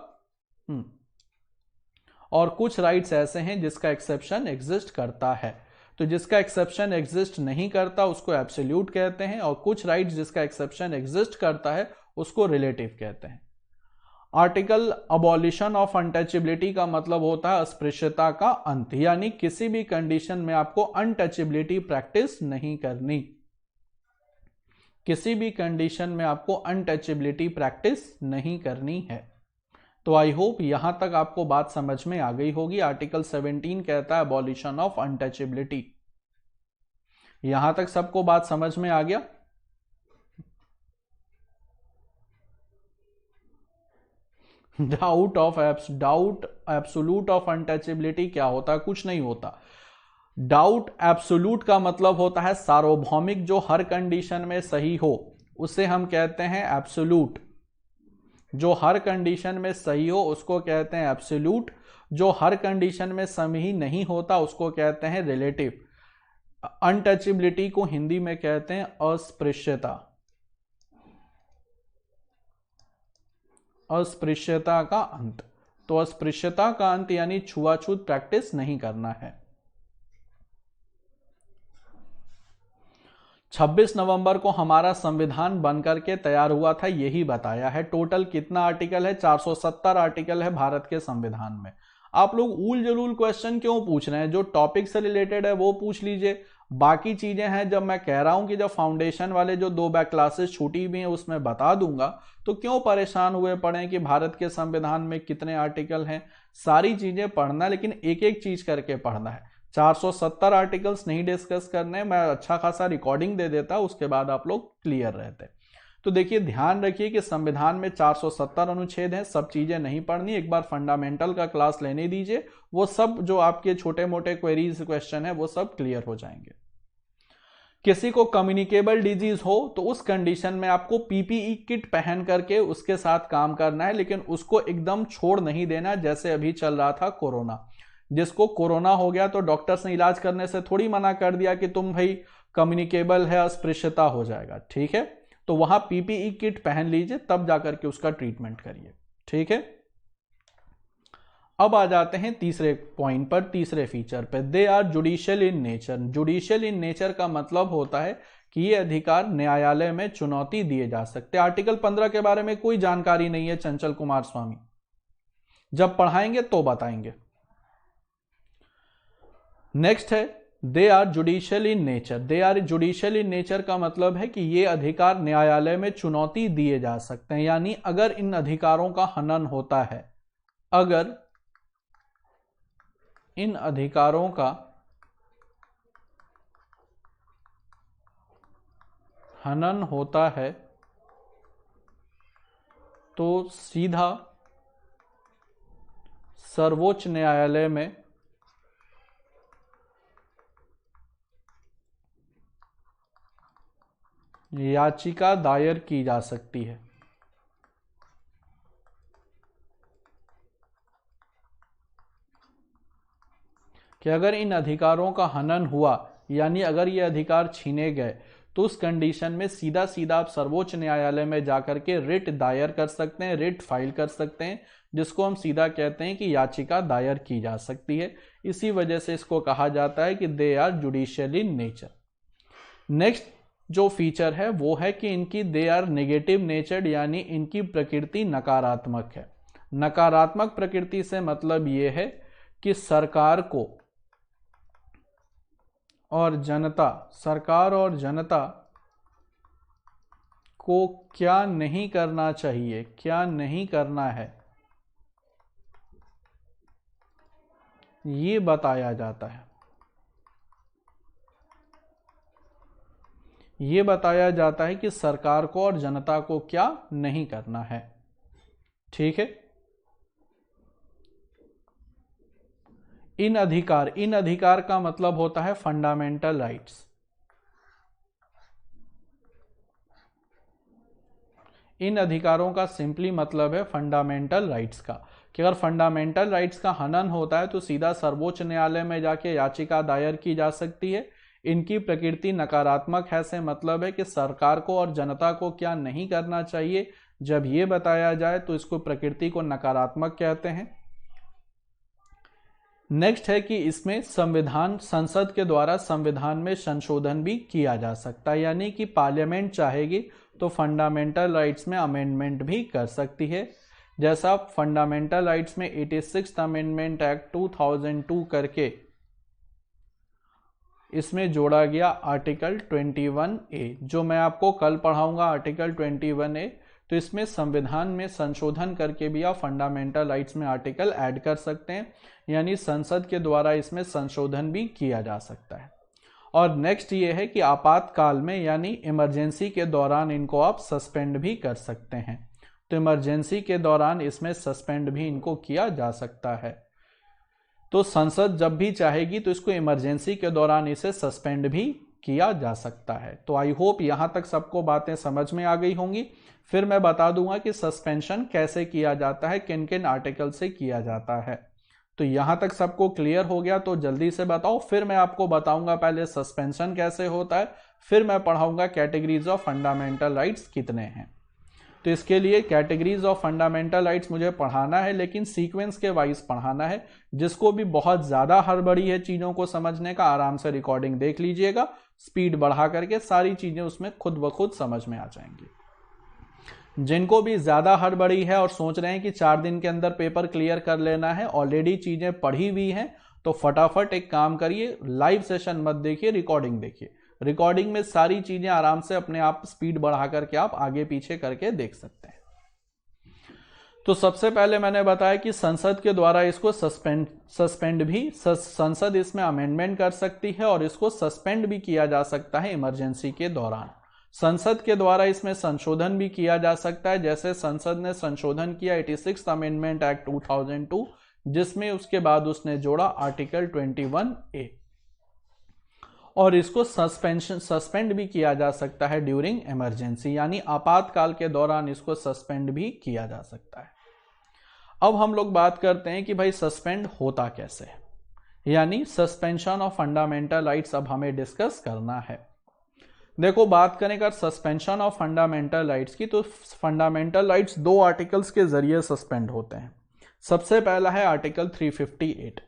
और कुछ राइट्स ऐसे हैं जिसका एक्सेप्शन एग्जिस्ट करता है। तो जिसका एक्सेप्शन एग्जिस्ट नहीं करता उसको एब्सोल्यूट कहते हैं, और कुछ राइट्स जिसका एक्सेप्शन एग्जिस्ट करता है उसको रिलेटिव कहते हैं। आर्टिकल अबॉलिशन ऑफ अनटचेबिलिटी का मतलब होता है अस्पृश्यता का अंत, यानी किसी भी कंडीशन में आपको अनटचेबिलिटी प्रैक्टिस नहीं करनी। किसी भी कंडीशन में आपको अनटचेबिलिटी प्रैक्टिस नहीं करनी है। तो आई होप यहां तक आपको बात समझ में आ गई होगी। आर्टिकल 17 कहता है अबॉलिशन ऑफ अनटचेबिलिटी। यहां तक सबको बात समझ में आ गया? डाउट एब्सोल्यूट ऑफ अनटचेबिलिटी क्या होता है? कुछ नहीं होता। डाउट एब्सोल्यूट का मतलब होता है सार्वभौमिक, जो हर कंडीशन में सही हो उसे हम कहते हैं एब्सोल्यूट। जो हर कंडीशन में सही हो उसको कहते हैं एब्सोल्यूट। जो हर कंडीशन में सही नहीं होता उसको कहते हैं रिलेटिव। अनटचेबिलिटी को हिंदी में कहते हैं अस्पृश्यता। अस्पृश्यता का अंत। तो अस्पृश्यता का अंत यानी छुआछूत प्रैक्टिस नहीं करना है। 26 नवंबर को हमारा संविधान बनकर के तैयार हुआ था, यही बताया है। टोटल कितना आर्टिकल है? 470 आर्टिकल है भारत के संविधान में। आप लोग उल जलूल क्वेश्चन क्यों पूछ रहे हैं? जो टॉपिक से रिलेटेड है वो पूछ लीजिए। बाकी चीजें हैं, जब मैं कह रहा हूं कि जब फाउंडेशन वाले जो 2 बैक क्लासेस छूटी भी हैं उसमें बता दूंगा, तो क्यों परेशान हुए पड़े कि भारत के संविधान में कितने आर्टिकल हैं? सारी चीजें पढ़ना, लेकिन एक एक चीज करके पढ़ना है। 470 आर्टिकल्स नहीं डिस्कस करने, मैं अच्छा खासा रिकॉर्डिंग दे देता, उसके बाद आप लोग क्लियर रहते। तो देखिए, ध्यान रखिए कि संविधान में 470 अनुच्छेद हैं, सब चीजें नहीं पढ़नी। एक बार फंडामेंटल का क्लास लेने दीजिए, वो सब जो आपके छोटे मोटे क्वेरीज क्वेश्चन है वो सब क्लियर हो जाएंगे। किसी को कम्युनिकेबल डिजीज हो तो उस कंडीशन में आपको पीपीई किट पहन करके उसके साथ काम करना है, लेकिन उसको एकदम छोड़ नहीं देना। जैसे अभी चल रहा था कोरोना, जिसको कोरोना हो गया तो डॉक्टर्स ने इलाज करने से थोड़ी मना कर दिया कि तुम भाई कम्युनिकेबल है, अस्पृश्यता हो जाएगा। ठीक है, तो वहां पीपीई किट पहन लीजिए, तब जाकर के उसका ट्रीटमेंट करिए। ठीक है, अब आ जाते हैं तीसरे पॉइंट पर, तीसरे फीचर पे। They are judicial in nature. Judicial in nature का मतलब होता है कि ये अधिकार न्यायालय में चुनौती दिए जा सकते हैं। आर्टिकल 15 के बारे में कोई जानकारी नहीं है चंचल कुमार स्वामी, जब पढ़ाएंगे तो बताएंगे। नेक्स्ट है they are judicial in nature. They are judicial in nature का मतलब है कि ये अधिकार न्यायालय में चुनौती दिए जा सकते हैं, यानी अगर इन अधिकारों का हनन होता है, अगर इन अधिकारों का हनन होता है तो सीधा सर्वोच्च न्यायालय में याचिका दायर की जा सकती है। कि अगर इन अधिकारों का हनन हुआ, यानी अगर ये अधिकार छीने गए, तो उस कंडीशन में सीधा सीधा आप सर्वोच्च न्यायालय में जाकर के रिट दायर कर सकते हैं, रिट फाइल कर सकते हैं, जिसको हम सीधा कहते हैं कि याचिका दायर की जा सकती है। इसी वजह से इसको कहा जाता है कि they are judicial in nature. Next जो फीचर है वो है कि इनकी दे आर नेगेटिव नेचर्ड, यानी इनकी प्रकृति नकारात्मक है। नकारात्मक प्रकृति से मतलब ये है कि सरकार को और जनता, सरकार और जनता को क्या नहीं करना चाहिए, क्या नहीं करना है, ये बताया जाता है। ये बताया जाता है कि सरकार को और जनता को क्या नहीं करना है। ठीक है, इन अधिकार का मतलब होता है फंडामेंटल राइट्स। इन अधिकारों का सिंपली मतलब है फंडामेंटल राइट्स का, कि अगर फंडामेंटल राइट्स का हनन होता है तो सीधा सर्वोच्च न्यायालय में जाके याचिका दायर की जा सकती है। इनकी प्रकृति नकारात्मक है से मतलब है कि सरकार को और जनता को क्या नहीं करना चाहिए, जब ये बताया जाए तो इसको प्रकृति को नकारात्मक कहते हैं। नेक्स्ट है कि इसमें संविधान, संसद के द्वारा संविधान में संशोधन भी किया जा सकता है, यानी कि पार्लियामेंट चाहेगी तो फंडामेंटल राइट्स में अमेंडमेंट भी कर सकती है। जैसा फंडामेंटल राइट्स में 86th अमेंडमेंट एक्ट 2002 करके इसमें जोड़ा गया आर्टिकल 21A, जो मैं आपको कल पढ़ाऊंगा आर्टिकल 21A। तो इसमें संविधान में संशोधन करके भी आप फंडामेंटल राइट्स में आर्टिकल ऐड कर सकते हैं, यानी संसद के द्वारा इसमें संशोधन भी किया जा सकता है। और नेक्स्ट ये है कि आपातकाल में यानी इमरजेंसी के दौरान इनको आप सस्पेंड भी कर सकते हैं। तो इमरजेंसी के दौरान इसमें सस्पेंड भी इनको किया जा सकता है। तो संसद जब भी चाहेगी तो इसको इमरजेंसी के दौरान इसे सस्पेंड भी किया जा सकता है। तो आई होप यहां तक सबको बातें समझ में आ गई होंगी। फिर मैं बता दूंगा कि सस्पेंशन कैसे किया जाता है, किन किन आर्टिकल से किया जाता है। तो यहां तक सबको क्लियर हो गया तो जल्दी से बताओ। फिर मैं आपको बताऊंगा पहले सस्पेंशन कैसे होता है, फिर मैं पढ़ाऊंगा कैटेगरीज ऑफ फंडामेंटल राइट्स कितने हैं। तो इसके लिए कैटेगरीज ऑफ फंडामेंटल राइट्स मुझे पढ़ाना है, लेकिन सीक्वेंस के वाइज पढ़ाना है। जिसको भी बहुत ज्यादा हड़बड़ी है चीजों को समझने का, आराम से रिकॉर्डिंग देख लीजिएगा, स्पीड बढ़ा करके सारी चीजें उसमें खुद ब खुद समझ में आ जाएंगी। जिनको भी ज्यादा हड़बड़ी है और सोच रहे हैं कि 4 दिन के अंदर पेपर क्लियर कर लेना है, ऑलरेडी चीजें पढ़ी हुई हैं, तो फटाफट एक काम करिए, लाइव सेशन मत देखिए, रिकॉर्डिंग देखिए। रिकॉर्डिंग में सारी चीजें आराम से अपने आप स्पीड बढ़ा करके आप आगे पीछे करके देख सकते हैं। तो सबसे पहले मैंने बताया कि संसद के द्वारा इसको सस्पेंड भी, संसद इसमें अमेंडमेंट कर सकती है और इसको सस्पेंड भी किया जा सकता है इमरजेंसी के दौरान। संसद के द्वारा इसमें संशोधन भी किया जा सकता है, जैसे संसद ने संशोधन किया 86 अमेंडमेंट एक्ट 2002, जिसमें उसके बाद उसने जोड़ा आर्टिकल 21A। और इसको सस्पेंड भी किया जा सकता है ड्यूरिंग इमरजेंसी, यानी आपातकाल के दौरान इसको सस्पेंड भी किया जा सकता है। अब हम लोग बात करते हैं कि भाई सस्पेंड होता कैसे, यानी सस्पेंशन ऑफ फंडामेंटल राइट्स अब हमें डिस्कस करना है। देखो, बात करें अगर सस्पेंशन ऑफ फंडामेंटल राइट्स की, तो फंडामेंटल राइट्स 2 आर्टिकल्स के जरिए सस्पेंड होते हैं। सबसे पहला है आर्टिकल 358।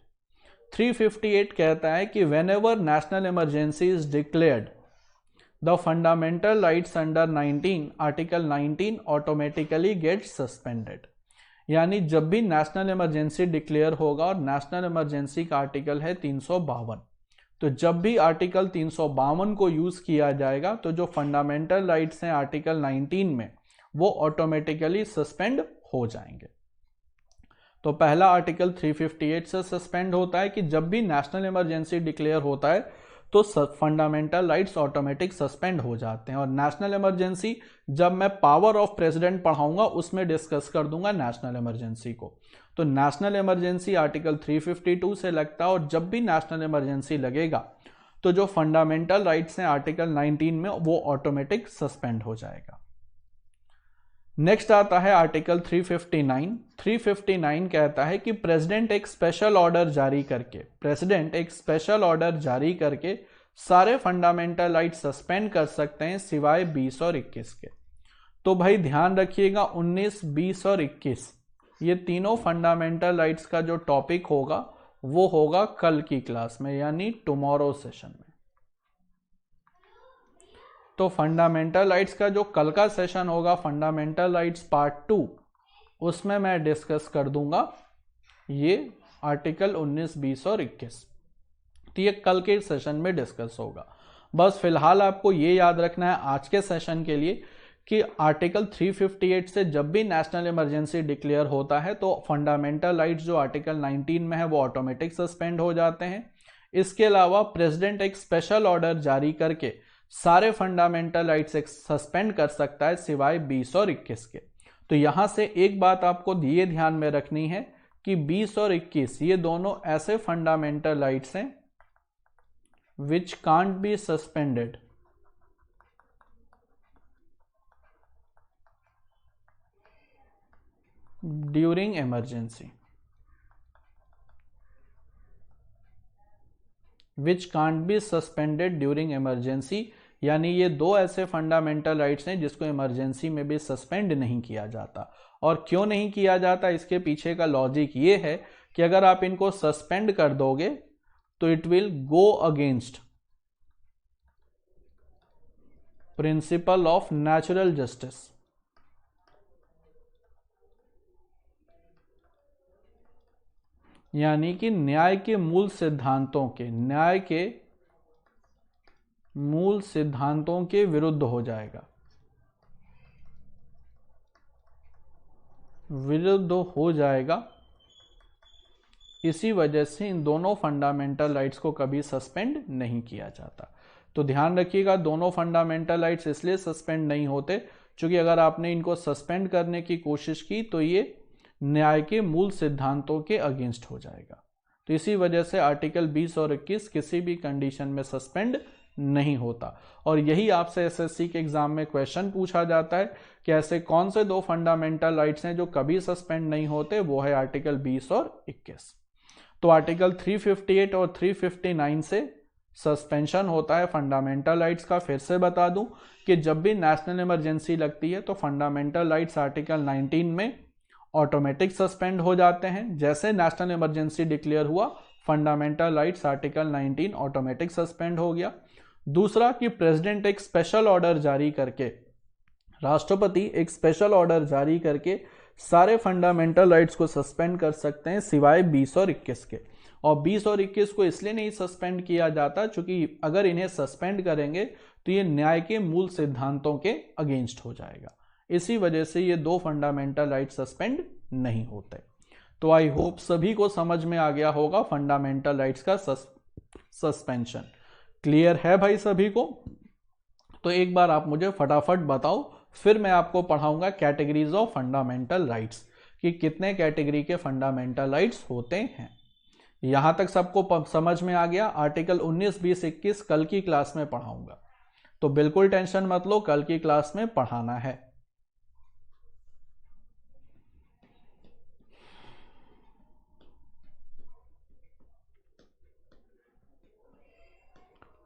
358 कहता है कि whenever national emergency is declared, the fundamental rights under 19 article 19 automatically gets suspended. यानी जब भी नेशनल इमरजेंसी डिक्लेयर होगा, और नेशनल इमरजेंसी का आर्टिकल है 352, तो जब भी आर्टिकल 352 को यूज किया जाएगा तो जो फंडामेंटल राइट्स हैं आर्टिकल 19 में, वो ऑटोमेटिकली सस्पेंड हो जाएंगे। तो पहला आर्टिकल 358 से सस्पेंड होता है कि जब भी नेशनल इमरजेंसी डिक्लेयर होता है तो फंडामेंटल राइट्स ऑटोमेटिक सस्पेंड हो जाते हैं। और नेशनल इमरजेंसी जब मैं पावर ऑफ प्रेसिडेंट पढ़ाऊंगा उसमें डिस्कस कर दूंगा नेशनल इमरजेंसी को। तो नेशनल इमरजेंसी आर्टिकल 352 से लगता है, और जब भी नेशनल इमरजेंसी लगेगा तो जो फंडामेंटल राइट्स हैं आर्टिकल 19 में, वो ऑटोमेटिक सस्पेंड हो जाएगा। नेक्स्ट आता है आर्टिकल 359। 359 कहता है कि प्रेसिडेंट एक स्पेशल ऑर्डर जारी करके सारे फंडामेंटल राइट सस्पेंड कर सकते हैं सिवाय 20 और 21 के। तो भाई ध्यान रखिएगा, 19, 20 और 21 ये तीनों फंडामेंटल राइट्स का जो टॉपिक होगा वो होगा कल की क्लास में, यानी टुमारो सेशन में। तो फंडामेंटल राइट्स का जो कल का सेशन होगा, फंडामेंटल राइट्स पार्ट 2, उसमें मैं डिस्कस कर दूंगा ये आर्टिकल 19, 20 और 21। तो ये कल के सेशन में डिस्कस होगा। बस फिलहाल आपको ये याद रखना है आज के सेशन के लिए कि आर्टिकल 358 से जब भी नेशनल इमरजेंसी डिक्लेयर होता है तो फंडामेंटल राइट्स जो आर्टिकल 19 में है वो ऑटोमेटिक सस्पेंड हो जाते हैं। इसके अलावा प्रेसिडेंट एक स्पेशल ऑर्डर जारी करके सारे फंडामेंटल राइट्स सस्पेंड कर सकता है सिवाय 20 और 21 के। तो यहां से एक बात आपको ये ध्यान में रखनी है कि 20 और 21 ये दोनों ऐसे फंडामेंटल राइट्स हैं which can't be suspended during emergency, which can't be suspended during emergency. यानी ये 2 ऐसे फंडामेंटल राइट्स हैं जिसको इमरजेंसी में भी सस्पेंड नहीं किया जाता। और क्यों नहीं किया जाता, इसके पीछे का लॉजिक ये है कि अगर आप इनको सस्पेंड कर दोगे तो it will go against principle of natural justice. यानी कि न्याय के मूल सिद्धांतों के, न्याय के मूल सिद्धांतों के विरुद्ध हो जाएगा, विरुद्ध हो जाएगा। इसी वजह से इन दोनों फंडामेंटल राइट्स को कभी सस्पेंड नहीं किया जाता। तो ध्यान रखिएगा, दोनों फंडामेंटल राइट्स इसलिए सस्पेंड नहीं होते क्योंकि अगर आपने इनको सस्पेंड करने की कोशिश की तो ये न्याय के मूल सिद्धांतों के अगेंस्ट हो जाएगा। तो इसी वजह से आर्टिकल 20 और 21 किसी भी कंडीशन में सस्पेंड नहीं होता। और यही आपसे एसएससी के एग्जाम में क्वेश्चन पूछा जाता है कि ऐसे कौन से दो फंडामेंटल राइट्स हैं जो कभी सस्पेंड नहीं होते, वो है आर्टिकल 20 और 21। तो आर्टिकल 358 और 359 से सस्पेंशन होता है फंडामेंटल राइट्स का। फिर से बता दूं कि जब भी नेशनल इमरजेंसी लगती है तो फंडामेंटल राइट्स आर्टिकल 19 में ऑटोमेटिक सस्पेंड हो जाते हैं। जैसे नेशनल इमरजेंसी डिक्लेयर हुआ, fundamental rights article 19 automatic suspend हो गया। दूसरा कि प्रेसिडेंट एक स्पेशल ऑर्डर जारी करके, राष्ट्रपति एक स्पेशल ऑर्डर जारी करके सारे फंडामेंटल राइट्स को सस्पेंड कर सकते हैं सिवाय 20 और 21 के। और 20 और 21 को इसलिए नहीं सस्पेंड किया जाता क्योंकि अगर इन्हें सस्पेंड करेंगे तो ये न्याय के मूल सिद्धांतों के अगेंस्ट हो जाएगा। इसी वजह से ये दो फंडामेंटल राइट सस्पेंड नहीं होते। तो आई होप सभी को समझ में आ गया होगा फंडामेंटल राइट्स का सस्पेंशन। क्लियर है भाई सभी को? तो एक बार आप मुझे फटाफट बताओ, फिर मैं आपको पढ़ाऊंगा कैटेगरीज ऑफ फंडामेंटल राइट्स कि कितने कैटेगरी के फंडामेंटल राइट्स होते हैं। यहां तक सबको समझ में आ गया? आर्टिकल 19, 20, 21 कल की क्लास में पढ़ाऊंगा, तो बिल्कुल टेंशन मत लो, कल की क्लास में पढ़ाना है।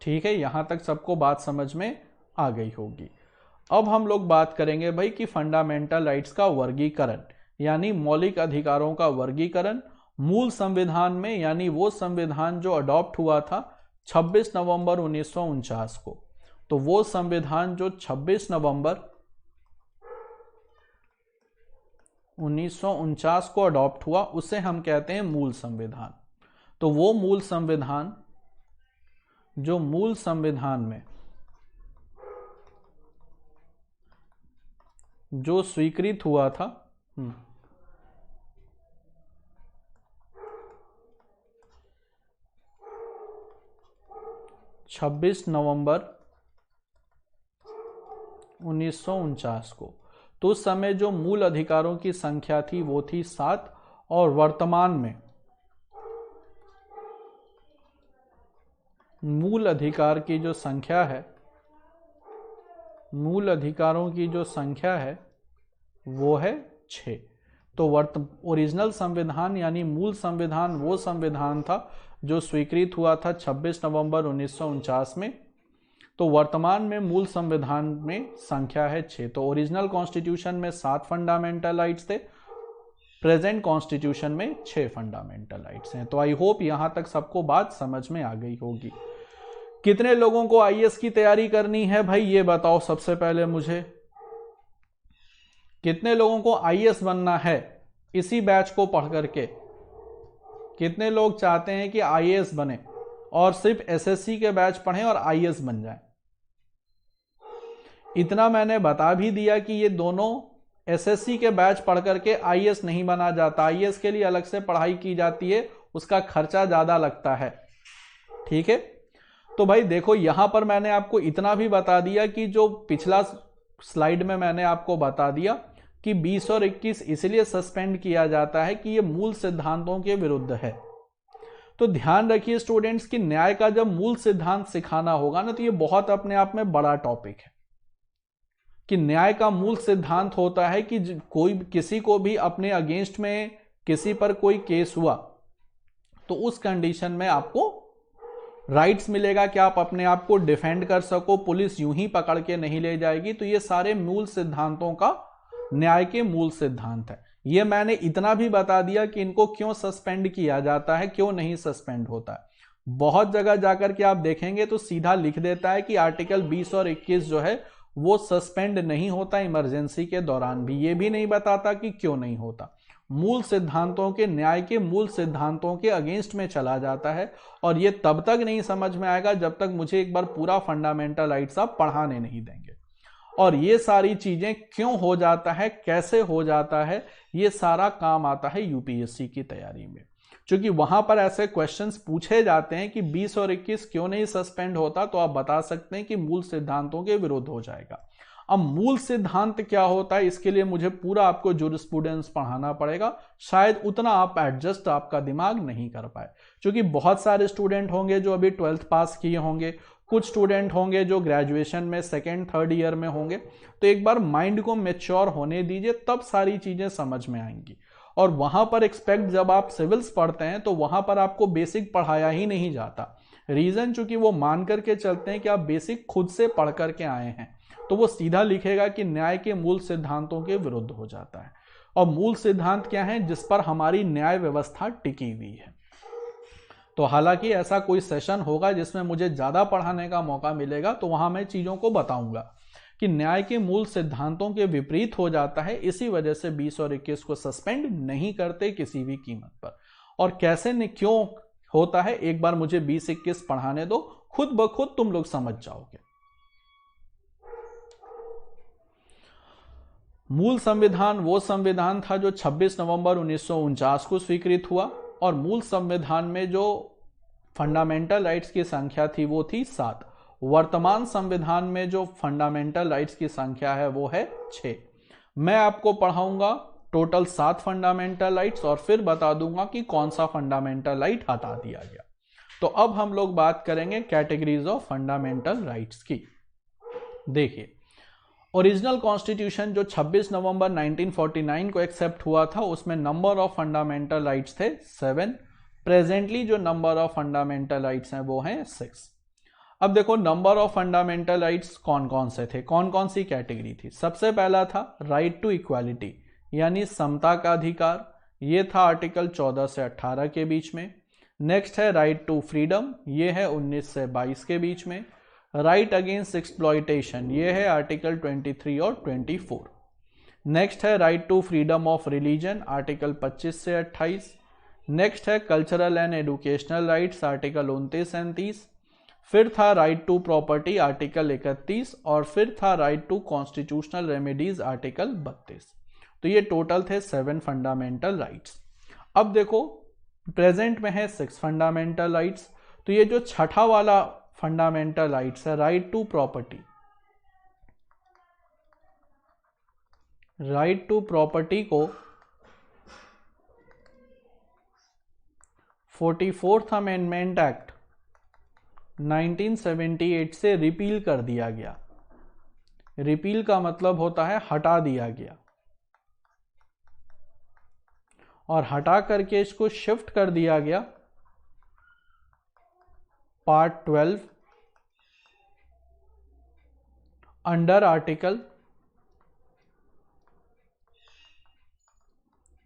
ठीक है, यहां तक सबको बात समझ में आ गई होगी। अब हम लोग बात करेंगे भाई कि फंडामेंटल राइट्स का वर्गीकरण, यानी मौलिक अधिकारों का वर्गीकरण मूल संविधान में, यानी वो संविधान जो अडॉप्ट हुआ था 26 नवंबर 1949 को। तो वो संविधान जो 26 नवंबर 1949 को अडॉप्ट हुआ उसे हम कहते हैं मूल संविधान। तो वो मूल संविधान जो मूल संविधान में जो स्वीकृत हुआ था 26 नवंबर 1949 को, तो उस समय जो मूल अधिकारों की संख्या थी वो थी 7 और वर्तमान में मूल अधिकार की जो संख्या है, मूल अधिकारों की जो संख्या है वो है 6। तो ओरिजिनल संविधान यानी मूल संविधान वो संविधान था जो स्वीकृत हुआ था 26 नवंबर 1949 में। तो वर्तमान में मूल संविधान में संख्या है 6। तो ओरिजिनल कॉन्स्टिट्यूशन में 7 फंडामेंटल राइट्स थे, प्रेजेंट कॉन्स्टिट्यूशन में 6 फंडामेंटल राइट्स हैं। तो आई होप यहां तक सबको बात समझ में आ गई होगी। कितने लोगों को आईएएस की तैयारी करनी है भाई, ये बताओ सबसे पहले मुझे। कितने लोगों को आईएएस बनना है इसी बैच को पढ़ करके? कितने लोग चाहते हैं कि आईएएस बने और सिर्फ एसएससी के बैच पढ़ें और आईएएस बन जाए? इतना मैंने बता भी दिया कि ये दोनों एसएससी के बैच पढ़ करके आईएएस नहीं बना जाता। आईएएस के लिए अलग से पढ़ाई की जाती है, उसका खर्चा ज्यादा लगता है। ठीक है, तो भाई देखो यहां पर मैंने आपको इतना भी बता दिया कि जो पिछला स्लाइड में मैंने आपको बता दिया कि 20 और 21 इसलिए सस्पेंड किया जाता है कि ये मूल सिद्धांतों के विरुद्ध है। तो ध्यान रखिए स्टूडेंट्स कि न्याय का जब मूल सिद्धांत सिखाना होगा ना, तो ये बहुत अपने आप में बड़ा टॉपिक है कि न्याय का मूल सिद्धांत होता है कि कोई किसी को भी अपने अगेंस्ट में किसी पर कोई केस हुआ तो उस कंडीशन में आपको राइट्स मिलेगा कि आप अपने आप को डिफेंड कर सको, पुलिस यूं ही पकड़ के नहीं ले जाएगी। तो ये सारे मूल सिद्धांतों का न्याय के मूल सिद्धांत है। ये मैंने इतना भी बता दिया कि इनको क्यों सस्पेंड किया जाता है, क्यों नहीं सस्पेंड होता है। बहुत जगह जाकर के आप देखेंगे तो सीधा लिख देता है कि आर्टिकल 20 और 21 जो है वो सस्पेंड नहीं होता इमरजेंसी के दौरान भी। ये भी नहीं बताता कि क्यों नहीं होता। मूल सिद्धांतों के, न्याय के मूल सिद्धांतों के अगेंस्ट में चला जाता है। और ये तब तक नहीं समझ में आएगा जब तक मुझे एक बार पूरा फंडामेंटल राइट्स आप पढ़ाने नहीं देंगे। और ये सारी चीजें क्यों हो जाता है, कैसे हो जाता है, ये सारा काम आता है यूपीएससी की तैयारी में, क्योंकि वहां पर ऐसे क्वेश्चंस पूछे जाते हैं कि 20 और 21 क्यों नहीं सस्पेंड होता, तो आप बता सकते हैं कि मूल सिद्धांतों के विरुद्ध हो जाएगा। अब मूल सिद्धांत क्या होता है, इसके लिए मुझे पूरा आपको जूरिस्प्रूडेंस पढ़ाना पड़ेगा, शायद उतना आप एडजस्ट आपका दिमाग नहीं कर पाए, क्योंकि बहुत सारे स्टूडेंट होंगे जो अभी 12th पास किए होंगे, कुछ स्टूडेंट होंगे जो ग्रेजुएशन में 2nd 3rd ईयर में होंगे। तो एक बार माइंड को मैच्योर होने दीजिए, तब सारी चीजें समझ में आएंगी। और वहां पर एक्सपेक्ट, जब आप सिविल्स पढ़ते हैं तो वहां पर आपको बेसिक पढ़ाया ही नहीं जाता। रीजन चूंकि वो मान करके चलते हैं कि आप बेसिक खुद से पढ़ करके आए हैं, तो वो सीधा लिखेगा कि न्याय के मूल सिद्धांतों के विरुद्ध हो जाता है। और मूल सिद्धांत क्या है, जिस पर हमारी न्याय व्यवस्था टिकी हुई है। तो हालांकि ऐसा कोई सेशन होगा जिसमें मुझे ज्यादा पढ़ाने का मौका मिलेगा, तो वहां मैं चीजों को बताऊंगा कि न्याय के मूल सिद्धांतों के विपरीत हो जाता है, इसी वजह से 20 और 21 को सस्पेंड नहीं करते किसी भी कीमत पर। और कैसे क्यों होता है, एक बार मुझे 20-21 पढ़ाने दो, खुद ब खुद तुम लोग समझ जाओगे। मूल संविधान वो संविधान था जो 26 नवंबर 1949 को स्वीकृत हुआ, और मूल संविधान में जो फंडामेंटल राइट्स की संख्या थी वो थी 7। वर्तमान संविधान में जो फंडामेंटल राइट्स की संख्या है वो है 6। मैं आपको पढ़ाऊंगा टोटल 7 फंडामेंटल राइट्स, और फिर बता दूंगा कि कौन सा फंडामेंटल राइट हटा दिया गया। तो अब हम लोग बात करेंगे कैटेगरीज ऑफ फंडामेंटल राइट्स की। देखिए, ओरिजिनल कॉन्स्टिट्यूशन जो 26 नवंबर 1949 को एक्सेप्ट हुआ था, उसमें नंबर ऑफ फंडामेंटल राइट्स थे 7। प्रेजेंटली जो नंबर ऑफ फंडामेंटल राइट्स हैं वो हैं 6। अब देखो, नंबर ऑफ फंडामेंटल राइट्स कौन कौन से थे, कौन कौन सी कैटेगरी थी। सबसे पहला था राइट टू इक्वालिटी, यानी समता का अधिकार, ये था आर्टिकल 14 से 18 के बीच में। नेक्स्ट है राइट टू फ्रीडम, ये है 19 से 22 के बीच में। राइट अगेंस्ट एक्सप्लॉयटेशन, ये है आर्टिकल 23 और 24। नेक्स्ट है right to freedom of religion, article 25 से 28। नेक्स्ट है cultural and educational rights, article 29 और 30। फिर था राइट टू प्रॉपर्टी, आर्टिकल 31। और फिर था right to constitutional remedies, article 32। तो ये टोटल थे 7 फंडामेंटल राइट्स। अब देखो, प्रेजेंट में है 6 फंडामेंटल राइट्स। तो ये जो छठा वाला फंडामेंटल राइट्स है, right to property, right to property को 44th अमेंडमेंट एक्ट 1978 से रिपील कर दिया गया। रिपील का मतलब होता है हटा दिया गया, और हटा करके इसको शिफ्ट कर दिया गया part 12 under article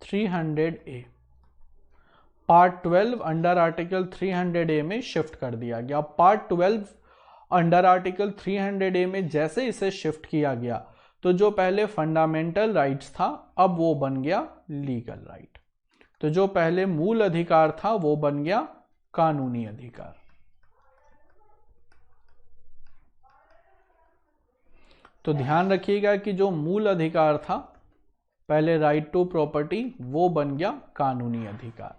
300A। Part 12 under article 300A में शिफ्ट कर दिया गया। पार्ट 12 अंडर आर्टिकल 300A में जैसे इसे शिफ्ट किया गया, तो जो पहले फंडामेंटल राइट्स था अब वो बन गया लीगल राइट। तो जो पहले मूल अधिकार था वो बन गया कानूनी अधिकार। तो ध्यान रखिएगा कि जो मूल अधिकार था पहले राइट टू प्रॉपर्टी, वो बन गया कानूनी अधिकार।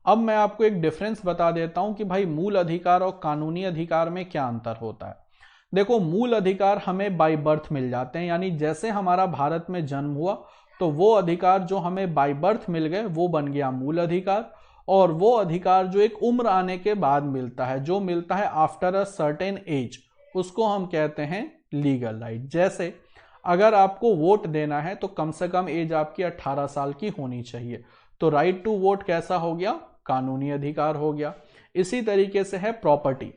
अब मैं आपको एक डिफरेंस बता देता हूं कि भाई मूल अधिकार और कानूनी अधिकार में क्या अंतर होता है। देखो, मूल अधिकार हमें बाय बर्थ मिल जाते हैं, यानी जैसे हमारा भारत में जन्म हुआ तो वो अधिकार जो हमें बाय बर्थ मिल गए वो बन गया मूल अधिकार। और वो अधिकार जो एक उम्र आने के बाद मिलता है, जो मिलता है आफ्टर अ सर्टेन एज, उसको हम कहते हैं लीगल राइट। जैसे अगर आपको वोट देना है तो कम से कम एज आपकी 18 साल की होनी चाहिए, तो राइट टू वोट कैसा हो गया, कानूनी अधिकार हो गया। इसी तरीके से है प्रॉपर्टी।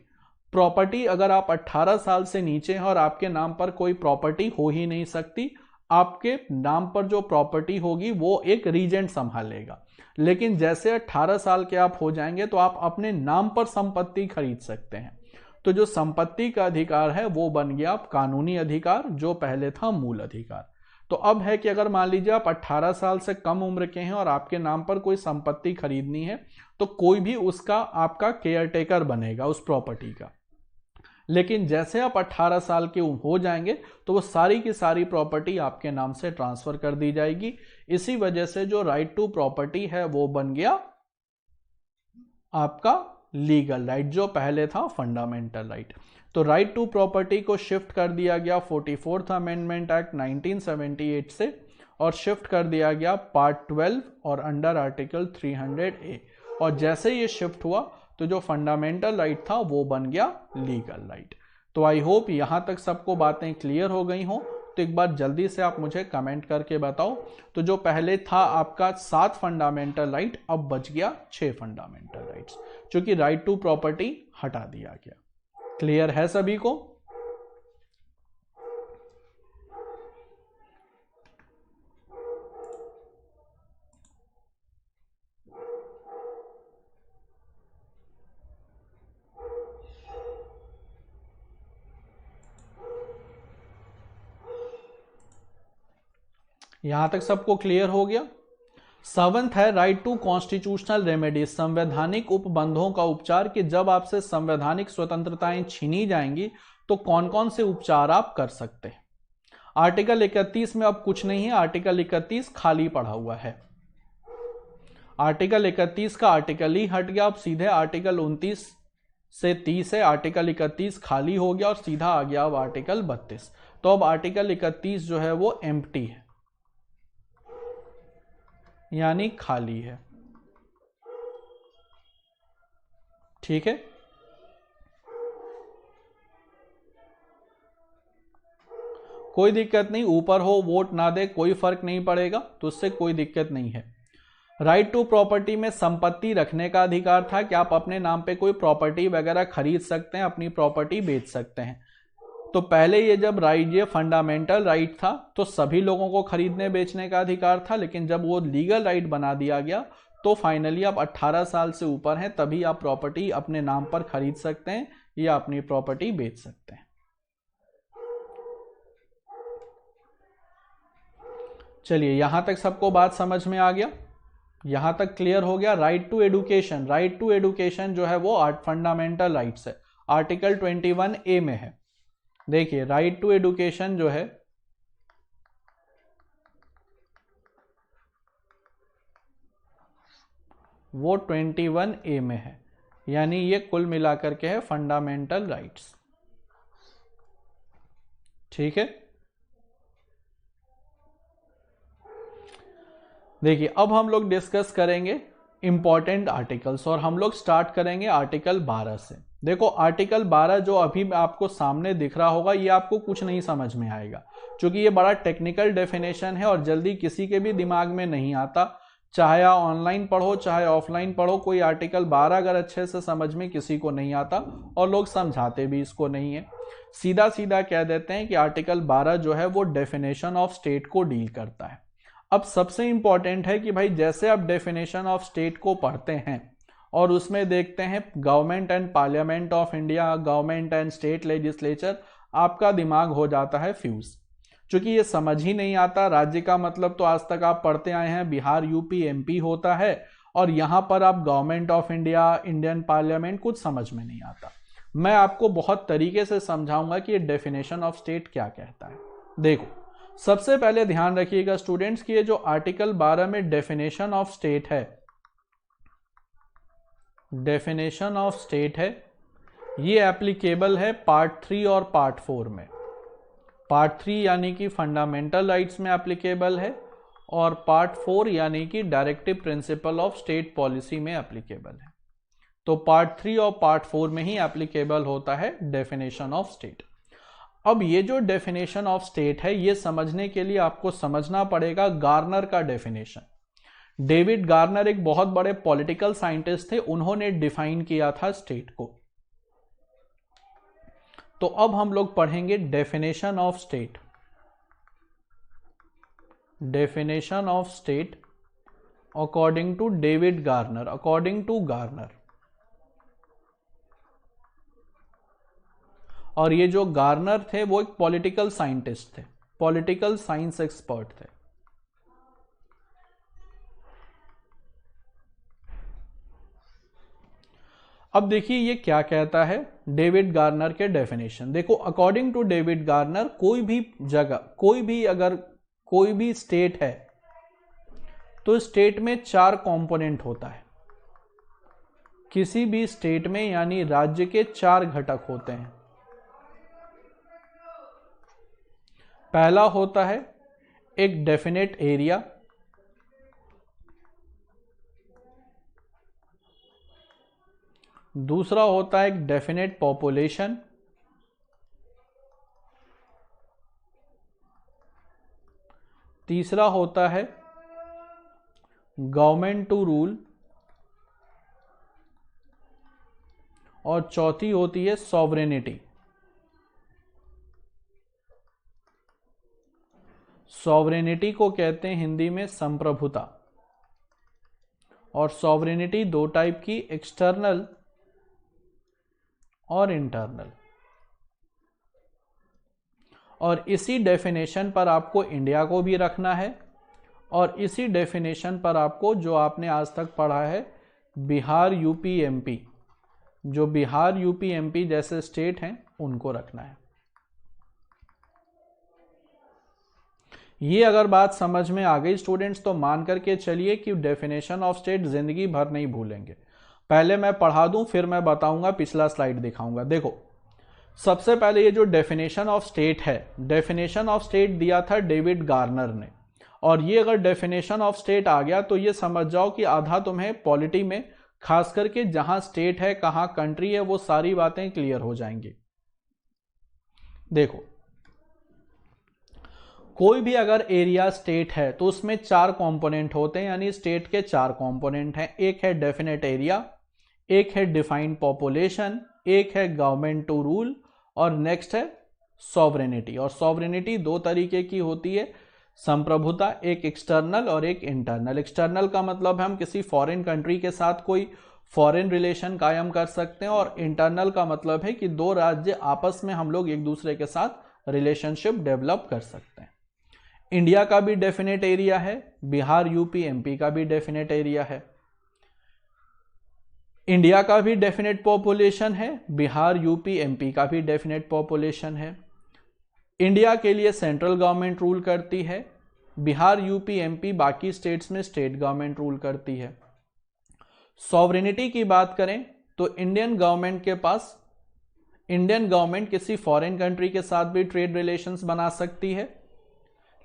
प्रॉपर्टी अगर आप 18 साल से नीचे हैं और आपके नाम पर कोई प्रॉपर्टी हो ही नहीं सकती, आपके नाम पर जो प्रॉपर्टी होगी वो एक रीजेंट संभालेगा। लेकिन जैसे 18 साल के आप हो जाएंगे तो आप अपने नाम पर संपत्ति खरीद सकते हैं। तो जो संपत्ति का अधिकार है वो बन गया कानूनी अधिकार, जो पहले था मूल अधिकार। तो अब है कि अगर मान लीजिए आप 18 साल से कम उम्र के हैं और आपके नाम पर कोई संपत्ति खरीदनी है तो कोई भी उसका आपका केयर टेकर बनेगा उस प्रॉपर्टी का। लेकिन जैसे आप 18 साल के हो जाएंगे तो वो सारी की सारी प्रॉपर्टी आपके नाम से ट्रांसफर कर दी जाएगी। इसी वजह से जो राइट टू प्रॉपर्टी है वो बन गया आपका लीगल राइट, जो पहले था फंडामेंटल राइट। तो राइट टू प्रॉपर्टी को शिफ्ट कर दिया गया 44th अमेंडमेंट एक्ट 1978 से और शिफ्ट कर दिया गया पार्ट 12 और अंडर आर्टिकल 300A। और जैसे ये शिफ्ट हुआ तो जो फंडामेंटल राइट था वो बन गया लीगल राइट। तो आई होप यहां तक सबको बातें क्लियर हो गई हो। तो एक बार जल्दी से आप मुझे कमेंट करके बताओ। तो जो पहले था आपका 7 फंडामेंटल राइट अब बच गया 6 फंडामेंटल राइट्स, क्योंकि राइट टू प्रॉपर्टी हटा दिया गया। क्लियर है सभी को? यहां तक सबको क्लियर हो गया? 7th है राइट टू कॉन्स्टिट्यूशनल रेमेडी, संवैधानिक उपबंधों का उपचार, कि जब आपसे संवैधानिक स्वतंत्रताएं छीनी जाएंगी तो कौन कौन से उपचार आप कर सकते हैं। आर्टिकल 31 में अब कुछ नहीं है, आर्टिकल 31 खाली पड़ा हुआ है। आर्टिकल 31 का आर्टिकल ही हट गया, अब सीधे आर्टिकल 29 से 30 है। आर्टिकल 31 खाली हो गया और सीधा आ गया अब आर्टिकल 32। तो अब आर्टिकल 31 जो है वो एम्प्टी है, यानी खाली है। ठीक है, कोई दिक्कत नहीं, ऊपर हो वोट ना दे कोई फर्क नहीं पड़ेगा, तो उससे कोई दिक्कत नहीं है। राइट टू प्रॉपर्टी में संपत्ति रखने का अधिकार था कि आप अपने नाम पे कोई प्रॉपर्टी वगैरह खरीद सकते हैं, अपनी प्रॉपर्टी बेच सकते हैं। तो पहले ये जब राइट, ये फंडामेंटल राइट था तो सभी लोगों को खरीदने बेचने का अधिकार था, लेकिन जब वो लीगल राइट बना दिया गया तो फाइनली आप 18 साल से ऊपर हैं तभी आप प्रॉपर्टी अपने नाम पर खरीद सकते हैं या अपनी प्रॉपर्टी बेच सकते हैं। चलिए, यहां तक सबको बात समझ में आ गया? यहां तक क्लियर हो गया? Right to education, right to education जो है वो फंडामेंटल राइट्स है, आर्टिकल 21A में है। देखिए, राइट टू एडुकेशन जो है वो 21A में है, यानी ये कुल मिलाकर के है फंडामेंटल राइट्स। ठीक है, देखिए अब हम लोग डिस्कस करेंगे इंपॉर्टेंट आर्टिकल्स और हम लोग स्टार्ट करेंगे आर्टिकल 12 से। देखो, आर्टिकल 12 जो अभी आपको सामने दिख रहा होगा ये आपको कुछ नहीं समझ में आएगा, क्योंकि ये बड़ा टेक्निकल डेफिनेशन है और जल्दी किसी के भी दिमाग में नहीं आता। चाहे आप ऑनलाइन पढ़ो चाहे ऑफलाइन पढ़ो, कोई आर्टिकल 12 अगर अच्छे से समझ में किसी को नहीं आता और लोग समझाते भी इसको नहीं है, सीधा सीधा कह देते हैं कि आर्टिकल 12 जो है वो डेफिनेशन ऑफ स्टेट को डील करता है। अब सबसे इंपॉर्टेंट है कि भाई जैसे आप डेफिनेशन ऑफ स्टेट को पढ़ते हैं और उसमें देखते हैं government and parliament of India, government and state legislature, आपका दिमाग हो जाता है फ्यूज, क्योंकि ये समझ ही नहीं आता। राज्य का मतलब तो आज तक आप पढ़ते आए हैं बिहार, यूपी, एमपी होता है, और यहां पर आप government of India, Indian parliament कुछ समझ में नहीं आता। मैं आपको बहुत तरीके से समझाऊंगा कि ये डेफिनेशन ऑफ स्टेट क्या कहता है। देखो, सबसे पहले ध्यान रखिएगा स्टूडेंट्स कि ये जो आर्टिकल 12 में डेफिनेशन ऑफ स्टेट है, डेफिनेशन ऑफ स्टेट है, ये एप्लीकेबल है पार्ट 3 और पार्ट 4 में। पार्ट 3 यानी कि फंडामेंटल राइट्स में एप्लीकेबल है और पार्ट 4 यानी कि directive principle of state policy में एप्लीकेबल है। तो पार्ट 3 और पार्ट 4 में ही एप्लीकेबल होता है डेफिनेशन ऑफ स्टेट। अब ये जो डेफिनेशन ऑफ स्टेट है ये समझने के लिए आपको समझना पड़ेगा गार्नर का डेफिनेशन। डेविड गार्नर एक बहुत बड़े पॉलिटिकल साइंटिस्ट थे, उन्होंने डिफाइन किया था स्टेट को। तो अब हम लोग पढ़ेंगे definition of state. Definition of state according to David Garner, according to Garner. और ये जो गार्नर थे वो एक पॉलिटिकल साइंटिस्ट थे, पॉलिटिकल साइंस एक्सपर्ट थे। अब देखिए ये क्या कहता है डेविड गार्नर के डेफिनेशन। देखो अकॉर्डिंग टू डेविड गार्नर कोई भी जगह, अगर कोई भी स्टेट है तो स्टेट में 4 कंपोनेंट होता है। किसी भी स्टेट में यानी राज्य के 4 घटक होते हैं। पहला होता है एक डेफिनेट एरिया, दूसरा होता है एक डेफिनेट पॉपुलेशन, तीसरा होता है गवर्नमेंट टू रूल, और चौथी होती है सॉवरेनिटी। सॉवरेनिटी को कहते हैं हिंदी में संप्रभुता। और सॉवरेनिटी 2 टाइप की, एक्सटर्नल और इंटरनल। और इसी डेफिनेशन पर आपको इंडिया को भी रखना है, और इसी डेफिनेशन पर आपको जो आपने आज तक पढ़ा है बिहार, यूपी, एमपी, जो बिहार, यूपी, एमपी जैसे स्टेट हैं उनको रखना है। ये अगर बात समझ में आ गई स्टूडेंट्स तो मान करके चलिए कि डेफिनेशन ऑफ स्टेट जिंदगी भर नहीं भूलेंगे। पहले मैं पढ़ा दूं फिर मैं बताऊंगा, पिछला स्लाइड दिखाऊंगा। देखो सबसे पहले ये जो डेफिनेशन ऑफ स्टेट है, डेफिनेशन ऑफ स्टेट दिया था डेविड गार्नर ने। और ये अगर डेफिनेशन ऑफ स्टेट आ गया तो ये समझ जाओ कि आधा तुम्हें पॉलिटी में, खास करके जहां स्टेट है कहां कंट्री है, वो सारी बातें क्लियर हो जाएंगी। देखो कोई भी अगर एरिया स्टेट है तो उसमें 4 कंपोनेंट होते हैं, यानी स्टेट के 4 कंपोनेंट हैं। एक है डेफिनेट एरिया, एक है डिफाइंड पॉपुलेशन, एक है गवर्नमेंट टू रूल, और नेक्स्ट है सॉवरेनिटी। और सॉवरेनिटी 2 तरीके की होती है, संप्रभुता, एक एक्सटर्नल और एक इंटरनल। एक्सटर्नल का मतलब हम किसी फॉरेन कंट्री के साथ कोई फॉरेन रिलेशन कायम कर सकते हैं, और इंटरनल का मतलब है कि 2 राज्य आपस में हम लोग एक दूसरे के साथ रिलेशनशिप डेवलप कर सकते हैं। इंडिया का भी डेफिनेट एरिया है, बिहार, यूपी, एमपी का भी डेफिनेट एरिया है। इंडिया का भी डेफिनेट पॉपुलेशन है, बिहार, यूपी, एमपी का भी डेफिनेट पॉपुलेशन है। इंडिया के लिए सेंट्रल गवर्नमेंट रूल करती है, बिहार, यूपी, एमपी बाकी स्टेट्स में स्टेट गवर्नमेंट रूल करती है। सॉवरेनिटी की बात करें तो इंडियन गवर्नमेंट किसी फॉरेन कंट्री के साथ भी ट्रेड रिलेशंस बना सकती है,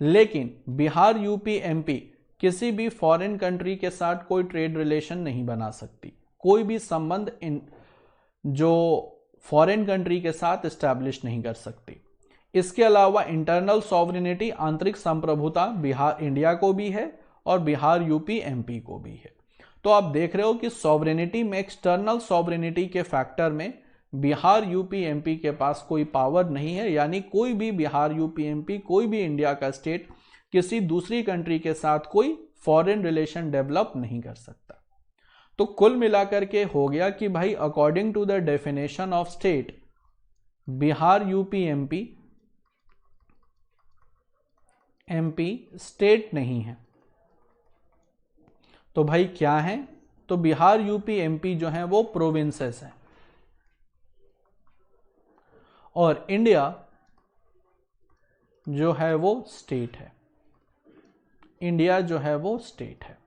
लेकिन बिहार, यूपी, एमपी किसी भी फॉरेन कंट्री के साथ कोई ट्रेड रिलेशन नहीं बना सकती, कोई भी संबंध जो फॉरेन कंट्री के साथ एस्टैब्लिश नहीं कर सकती। इसके अलावा इंटरनल सॉवरेनिटी, आंतरिक संप्रभुता बिहार, इंडिया को भी है और बिहार, यूपी, एमपी को भी है। तो आप देख रहे हो कि सॉवरेनिटी में, एक्सटर्नल सॉवरेनिटी के फैक्टर में बिहार, यूपी, एमपी के पास कोई पावर नहीं है, यानी कोई भी बिहार, यूपी, एमपी, कोई भी इंडिया का स्टेट किसी दूसरी कंट्री के साथ कोई फॉरेन रिलेशन डेवलप नहीं कर सकता। तो कुल मिलाकर के हो गया कि भाई according to the definition of state, Bihar, UP, MP state नहीं है। तो भाई क्या है? तो बिहार, यूपी, एमपी जो है वो प्रोविंसेस हैं, और इंडिया जो है वो स्टेट है। इंडिया जो है वो स्टेट है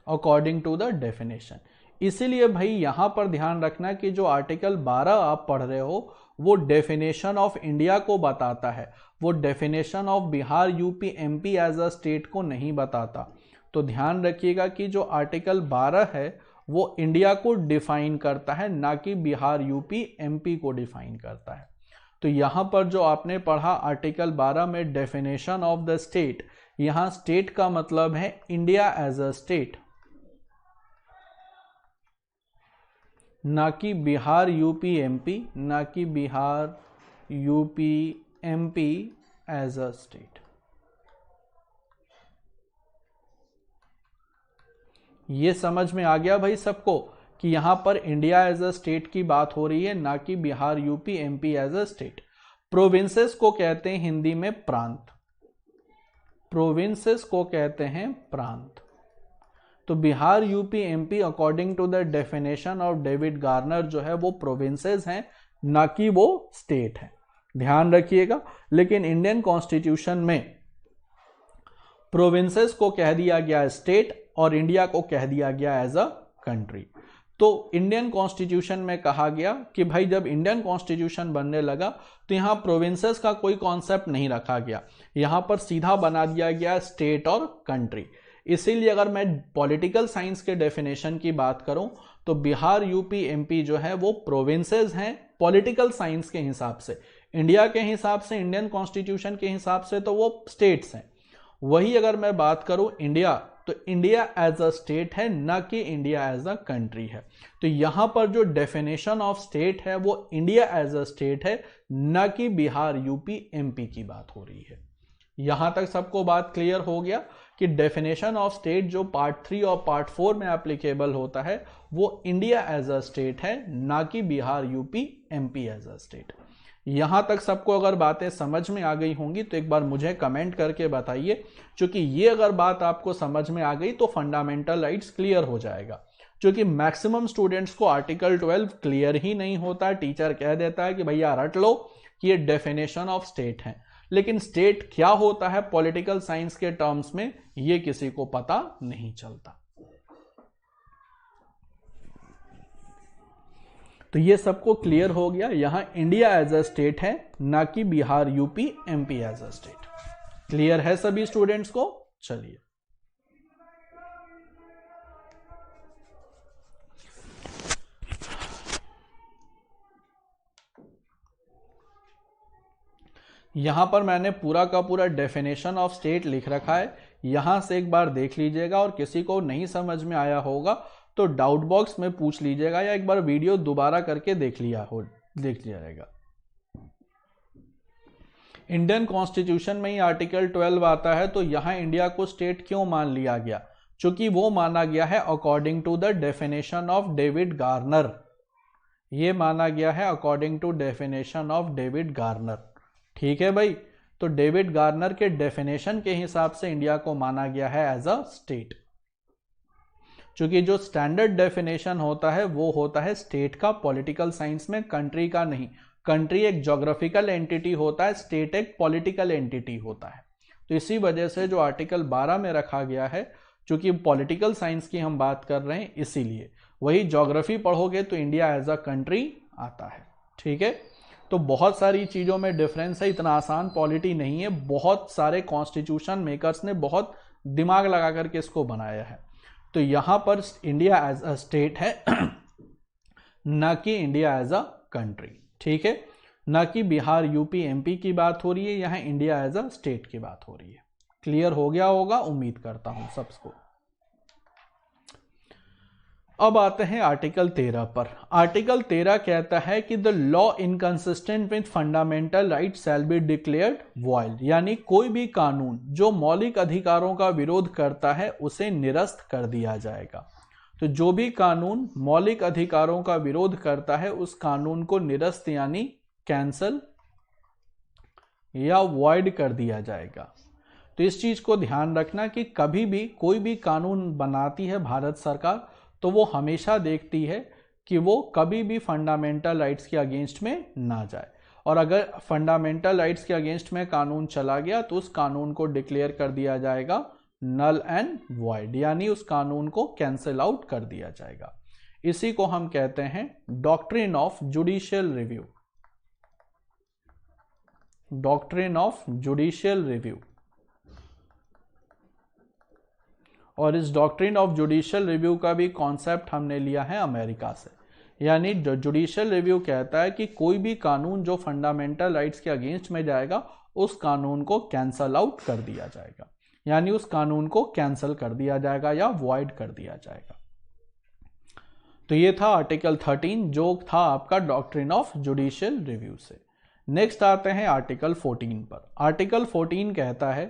अकॉर्डिंग टू द डेफिनेशन। इसीलिए भाई यहां पर ध्यान रखना कि जो आर्टिकल 12 आप पढ़ रहे हो वो डेफिनेशन ऑफ इंडिया को बताता है, वो definition of Bihar, UP, MP as a state को नहीं बताता। तो ध्यान रखिएगा कि जो आर्टिकल 12 है वो इंडिया को डिफाइन करता है, ना कि बिहार, यूपी, एमपी को डिफाइन करता है। तो यहां पर जो आपने पढ़ा आर्टिकल 12 में डेफिनेशन ऑफ द स्टेट, यहां स्टेट का मतलब है इंडिया एज अ स्टेट, ना कि बिहार, यूपी, एमपी, ना कि Bihar, UP, MP as a state. ये समझ में आ गया भाई सबको कि यहां पर इंडिया एज अ स्टेट की बात हो रही है, ना कि Bihar, UP, MP as a state. Provinces को कहते हैं हिंदी में प्रांत। प्रोविंसेस को कहते हैं प्रांत। तो Bihar, UP, MP according to the definition of David Garner जो है वो प्रोविंसेस हैं, ना कि वो स्टेट है, ध्यान रखिएगा। लेकिन इंडियन कॉन्स्टिट्यूशन में प्रोविंसेस को कह दिया गया स्टेट और इंडिया को कह दिया गया एज अ कंट्री। तो इंडियन कॉन्स्टिट्यूशन में कहा गया कि भाई जब इंडियन कॉन्स्टिट्यूशन बनने लगा तो यहां प्रोविंसेस का कोई कॉन्सेप्ट नहीं रखा गया, यहां पर सीधा बना दिया गया स्टेट और कंट्री। इसीलिए अगर मैं पॉलिटिकल साइंस के डेफिनेशन की बात करूं तो बिहार, यूपी, एमपी जो है वो प्रोविंसेस हैं पॉलिटिकल साइंस के हिसाब से। इंडिया के हिसाब से, इंडियन कॉन्स्टिट्यूशन के हिसाब से तो वो स्टेट्स हैं। वही अगर मैं बात करूं इंडिया, तो इंडिया एज अ स्टेट है, ना कि इंडिया एज अ कंट्री है। तो यहां पर जो डेफिनेशन ऑफ स्टेट है वो इंडिया एज अ स्टेट है, ना कि बिहार, यूपी, एमपी की बात हो रही है। यहां तक सबको बात क्लियर हो गया कि डेफिनेशन ऑफ स्टेट जो पार्ट 3 और पार्ट 4 में एप्लीकेबल होता है वो इंडिया एज अ स्टेट है, ना कि Bihar, UP, MP as a state. यहां तक सबको अगर बातें समझ में आ गई होंगी तो एक बार मुझे कमेंट करके बताइए, क्योंकि ये अगर बात आपको समझ में आ गई तो फंडामेंटल राइट्स क्लियर हो जाएगा। क्योंकि मैक्सिमम स्टूडेंट्स को आर्टिकल 12 क्लियर ही नहीं होता, टीचर कह देता है कि भैया रट लो कि ये डेफिनेशन ऑफ स्टेट है, लेकिन स्टेट क्या होता है पॉलिटिकल साइंस के टर्म्स में ये किसी को पता नहीं चलता। तो ये सबको क्लियर हो गया, यहां इंडिया एज अ स्टेट है, ना कि Bihar, UP, MP as a state. Clear है सभी स्टूडेंट्स को? चलिए यहां पर मैंने पूरा का पूरा डेफिनेशन ऑफ स्टेट लिख रखा है, यहां से एक बार देख लीजिएगा और किसी को नहीं समझ में आया होगा तो डाउट बॉक्स में पूछ लीजिएगा या एक बार वीडियो दोबारा करके देख लीजिएगा। इंडियन कॉन्स्टिट्यूशन में ही आर्टिकल 12 आता है, तो यहां इंडिया को स्टेट क्यों मान लिया गया? क्योंकि वो माना गया है according to the definition of David Garner. ये माना गया है according to definition of David Garner. ठीक है भाई, तो डेविड गार्नर के डेफिनेशन के हिसाब से इंडिया को माना गया है एज अ स्टेट। क्योंकि जो स्टैंडर्ड डेफिनेशन होता है वो होता है स्टेट का पॉलिटिकल साइंस में, कंट्री का नहीं। कंट्री एक ज्योग्राफिकल एंटिटी होता है, स्टेट एक पॉलिटिकल एंटिटी होता है। तो इसी वजह से जो आर्टिकल 12 में रखा गया है, क्योंकि पॉलिटिकल साइंस की हम बात कर रहे हैं इसीलिए। वही ज्योग्राफी पढ़ोगे तो इंडिया एज अ कंट्री आता है। ठीक है, तो बहुत सारी चीजों में डिफरेंस है, इतना आसान पॉलिटी नहीं है। बहुत सारे कॉन्स्टिट्यूशन मेकर्स ने बहुत दिमाग लगा करके इसको बनाया है। तो यहां पर इंडिया एज अ स्टेट है ना कि इंडिया एज अ कंट्री। ठीक है, ना कि बिहार, यूपी, एमपी की बात हो रही है, यहां इंडिया एज अ स्टेट की बात हो रही है। क्लियर हो गया होगा, उम्मीद करता हूं सबको। अब आते हैं आर्टिकल 13 पर। आर्टिकल 13 कहता है कि the law inconsistent with fundamental right shall be declared void, यानी कोई भी कानून जो मौलिक अधिकारों का विरोध करता है उसे निरस्त कर दिया जाएगा। तो जो भी कानून मौलिक अधिकारों का विरोध करता है उस कानून को निरस्त यानी कैंसल या वॉइड कर दिया जाएगा। तो इस चीज को ध्यान रखना कि कभी भी कोई भी कानून बनाती है भारत सरकार तो वो हमेशा देखती है कि वो कभी भी फंडामेंटल राइट्स के अगेंस्ट में ना जाए, और अगर फंडामेंटल राइट्स के अगेंस्ट में कानून चला गया तो उस कानून को डिक्लेयर कर दिया जाएगा नल एंड वॉइड, यानी उस कानून को कैंसिल आउट कर दिया जाएगा। इसी को हम कहते हैं doctrine of judicial review. Doctrine of judicial review. और इस डॉक्ट्रिन ऑफ जुडिशियल रिव्यू का भी कॉन्सेप्ट हमने लिया है अमेरिका से। यानी जुडिशियल रिव्यू कहता है कि कोई भी कानून जो फंडामेंटल राइट्स के अगेंस्ट में जाएगा उस कानून को कैंसल आउट कर दिया जाएगा, यानी उस कानून को कैंसिल कर दिया जाएगा या वॉइड कर दिया जाएगा। तो ये था आर्टिकल 13 जो था आपका डॉक्ट्रिन ऑफ जुडिशियल रिव्यू से। नेक्स्ट आते हैं आर्टिकल 14 पर। आर्टिकल 14 कहता है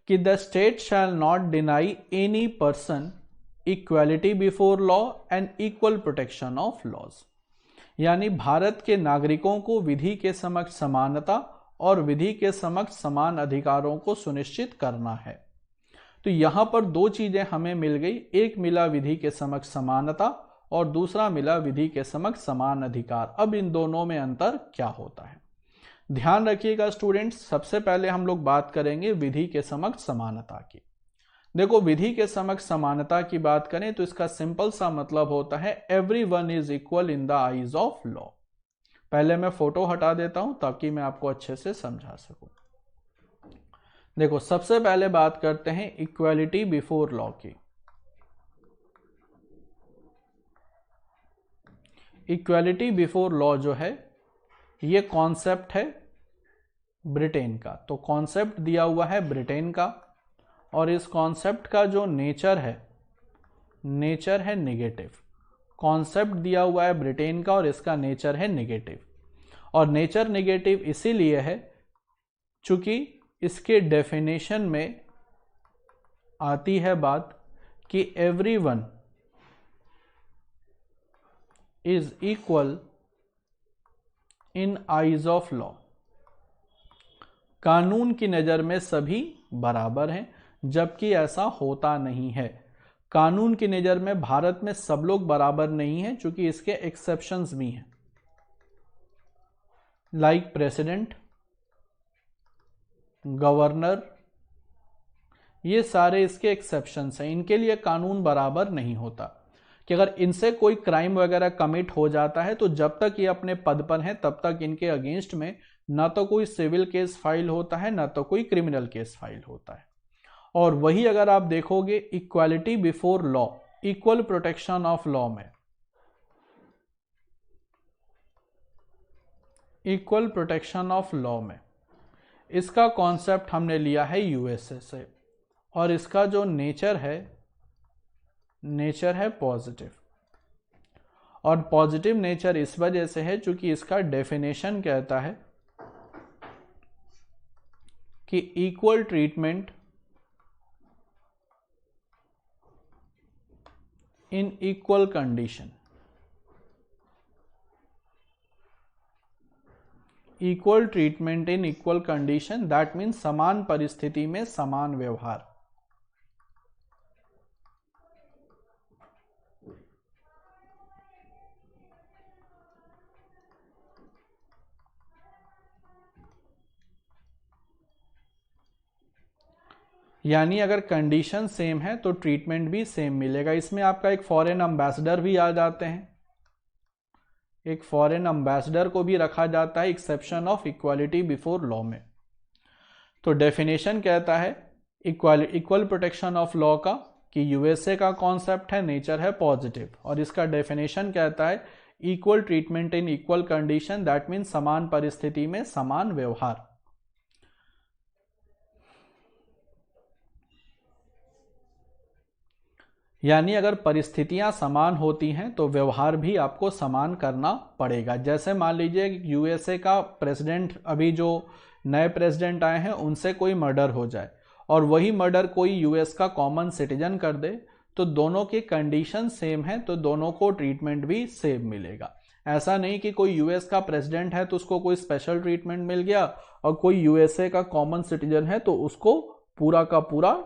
कि the state shall not deny any person equality before law and equal protection of laws, यानी भारत के नागरिकों को विधि के समक्ष समानता और विधि के समक्ष समान अधिकारों को सुनिश्चित करना है। तो यहां पर दो चीजें हमें मिल गई, एक मिला विधि के समक्ष समानता और दूसरा मिला विधि के समक्ष समान अधिकार। अब इन दोनों में अंतर क्या होता है, ध्यान रखिएगा स्टूडेंट्स। सबसे पहले हम लोग बात करेंगे विधि के समक्ष समानता की। देखो, विधि के समक्ष समानता की बात करें तो इसका सिंपल सा मतलब होता है everyone is equal in the eyes of law. पहले मैं फोटो हटा देता हूं ताकि मैं आपको अच्छे से समझा सकूं। देखो, सबसे पहले बात करते हैं इक्वालिटी बिफोर लॉ की। इक्वालिटी बिफोर लॉ जो है ये कॉन्सेप्ट है ब्रिटेन का। तो कॉन्सेप्ट दिया हुआ है ब्रिटेन का और इस कॉन्सेप्ट का जो नेचर है नेगेटिव। कॉन्सेप्ट दिया हुआ है ब्रिटेन का और इसका नेचर है नेगेटिव। और नेचर नेगेटिव इसीलिए है चूंकि इसके डेफिनेशन में आती है बात कि everyone is equal in eyes of law. कानून की नजर में सभी बराबर हैं, जबकि ऐसा होता नहीं है। कानून की नजर में भारत में सब लोग बराबर नहीं हैं, चूंकि इसके एक्सेप्शंस भी हैं, लाइक प्रेसिडेंट, गवर्नर, ये सारे इसके एक्सेप्शंस हैं। इनके लिए कानून बराबर नहीं होता कि अगर इनसे कोई क्राइम वगैरह कमिट हो जाता है तो जब तक ये अपने पद पर हैं तब तक इनके अगेंस्ट में ना तो कोई सिविल केस फाइल होता है ना तो कोई क्रिमिनल केस फाइल होता है। और वही अगर आप देखोगे equality before law, equal protection of law में, इक्वल प्रोटेक्शन ऑफ लॉ में इसका कॉन्सेप्ट हमने लिया है यूएसए से और इसका जो नेचर है पॉजिटिव। और पॉजिटिव नेचर इस वजह से है चूंकि इसका डेफिनेशन कहता है कि equal treatment in equal condition. Equal treatment in equal condition, that means समान परिस्थिति में समान व्यवहार। यानी अगर कंडीशन सेम है तो ट्रीटमेंट भी सेम मिलेगा। इसमें आपका एक फॉरेन एम्बेसडर भी आ जाते हैं, एक फॉरेन एम्बेसडर को भी रखा जाता है exception of equality before law में। तो डेफिनेशन कहता है इक्वल प्रोटेक्शन ऑफ लॉ का कि यूएसए का कॉन्सेप्ट है, नेचर है पॉजिटिव, और इसका डेफिनेशन कहता है equal treatment in equal condition, that means समान परिस्थिति में समान व्यवहार। यानी अगर परिस्थितियां समान होती हैं तो व्यवहार भी आपको समान करना पड़ेगा। जैसे मान लीजिए यूएसए का प्रेसिडेंट, अभी जो नए प्रेसिडेंट आए हैं उनसे कोई मर्डर हो जाए और वही मर्डर कोई यूएस का कॉमन सिटीजन कर दे, तो दोनों की कंडीशन सेम है तो दोनों को ट्रीटमेंट भी सेम मिलेगा। ऐसा नहीं कि कोई यूएस का प्रेसिडेंट है तो उसको कोई स्पेशल ट्रीटमेंट मिल गया और कोई यूएसए का कॉमन सिटीजन है तो उसको पूरा का पूरा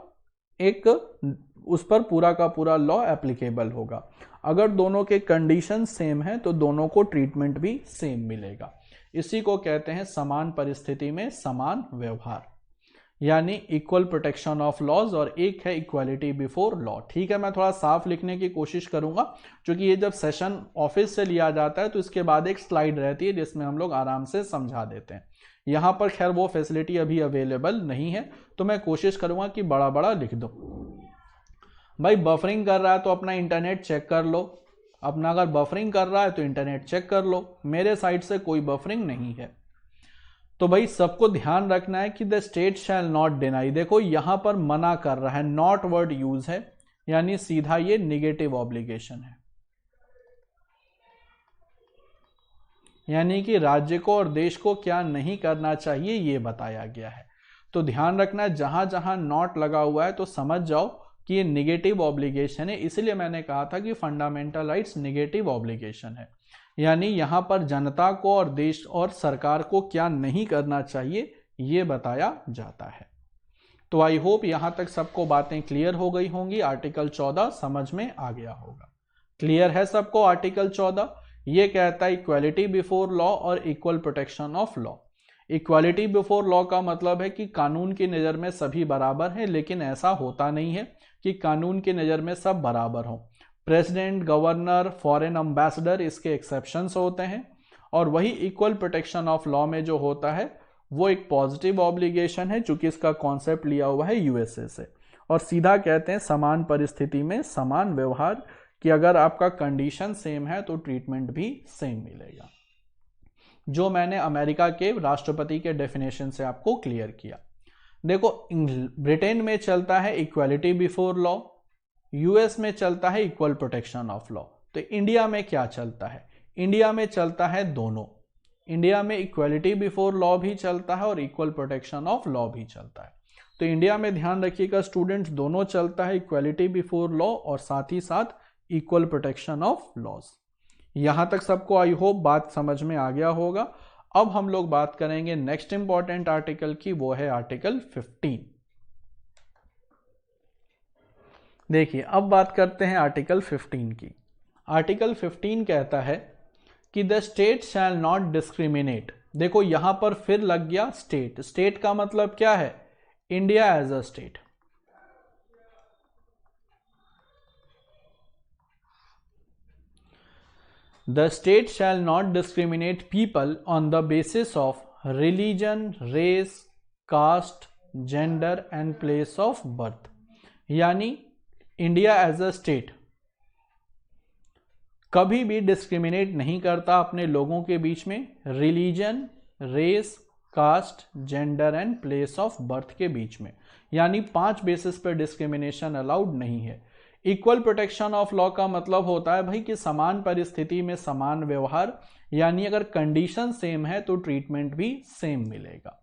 उस पर पूरा का पूरा लॉ एप्लीकेबल होगा। अगर दोनों के कंडीशन सेम है तो दोनों को ट्रीटमेंट भी सेम मिलेगा। इसी को कहते हैं समान परिस्थिति में समान व्यवहार, यानी इक्वल प्रोटेक्शन ऑफ लॉज, और एक है इक्वालिटी बिफोर लॉ। ठीक है, मैं थोड़ा साफ लिखने की कोशिश करूंगा क्योंकि ये जब सेशन ऑफिस से लिया जाता है तो इसके बाद एक स्लाइड रहती है जिसमें हम लोग आराम से समझा देते हैं। यहां पर खैर वो फैसिलिटी अभी अवेलेबल नहीं है तो मैं कोशिश करूंगा कि बड़ा बड़ा लिख दो। भाई बफरिंग कर रहा है तो अपना इंटरनेट चेक कर लो, अपना अगर बफरिंग कर रहा है तो इंटरनेट चेक कर लो। मेरे साइड से कोई बफरिंग नहीं है। तो भाई सबको ध्यान रखना है कि the state shall not deny. देखो यहां पर मना कर रहा है, नॉट वर्ड यूज है, यानी सीधा ये निगेटिव ऑब्लिगेशन है, यानी कि राज्य को और देश को क्या नहीं करना चाहिए ये बताया गया है। तो ध्यान रखना जहां जहां नॉट लगा हुआ है तो समझ जाओ कि ये निगेटिव ऑब्लिगेशन है। इसलिए मैंने कहा था कि फंडामेंटल राइट्स निगेटिव ऑब्लिगेशन है, यानी यहां पर जनता को और देश और सरकार को क्या नहीं करना चाहिए ये बताया जाता है। तो आई होप यहां तक सबको बातें क्लियर हो गई होंगी। आर्टिकल 14 समझ में आ गया होगा। क्लियर है सबको? आर्टिकल 14 ये कहता है इक्वालिटी बिफोर लॉ और equal protection of law. Equality before law का मतलब है कि कानून की नज़र में सभी बराबर हैं, लेकिन ऐसा होता नहीं है कि कानून की नज़र में सब बराबर हों। प्रेसिडेंट, गवर्नर, फॉरेन एम्बेसडर इसके एक्सेप्शंस होते हैं। और वही इक्वल प्रोटेक्शन ऑफ लॉ में जो होता है वो एक पॉजिटिव ऑब्लिगेशन है, चूंकि इसका कॉन्सेप्ट लिया हुआ है यूएसए से। और सीधा कहते हैं समान परिस्थिति में समान व्यवहार, कि अगर आपका कंडीशन सेम है तो ट्रीटमेंट भी सेम मिलेगा, जो मैंने अमेरिका के राष्ट्रपति के डेफिनेशन से आपको क्लियर किया। देखो, ब्रिटेन में चलता है इक्वालिटी बिफोर लॉ, यूएस में चलता है इक्वल प्रोटेक्शन ऑफ लॉ। तो इंडिया में क्या चलता है? इंडिया में चलता है दोनों। इंडिया में इक्वालिटी बिफोर लॉ भी चलता है और इक्वल प्रोटेक्शन ऑफ लॉ भी चलता है। तो इंडिया में ध्यान रखिएगा स्टूडेंट्स, दोनों चलता है, इक्वालिटी बिफोर लॉ और साथ ही साथ इक्वल प्रोटेक्शन ऑफ लॉज। यहां तक सबको आई होप बात समझ में आ गया होगा। अब हम लोग बात करेंगे नेक्स्ट इंपॉर्टेंट आर्टिकल की, वो है आर्टिकल 15। देखिए, अब बात करते हैं आर्टिकल 15 की। आर्टिकल 15 कहता है कि the state shall not discriminate. देखो, यहां पर फिर लग गया स्टेट। स्टेट का मतलब क्या है? India as a state. The state shall not discriminate people on the basis of religion, race, caste, gender and place of birth। यानी इंडिया एज अ स्टेट कभी भी डिस्क्रिमिनेट नहीं करता अपने लोगों के बीच में religion, race, caste, gender and place of birth के बीच में। यानी 5 बेसिस पर डिस्क्रिमिनेशन अलाउड नहीं है। इक्वल प्रोटेक्शन ऑफ लॉ का मतलब होता है भाई कि समान परिस्थिति में समान व्यवहार, यानी अगर कंडीशन सेम है तो ट्रीटमेंट भी सेम मिलेगा।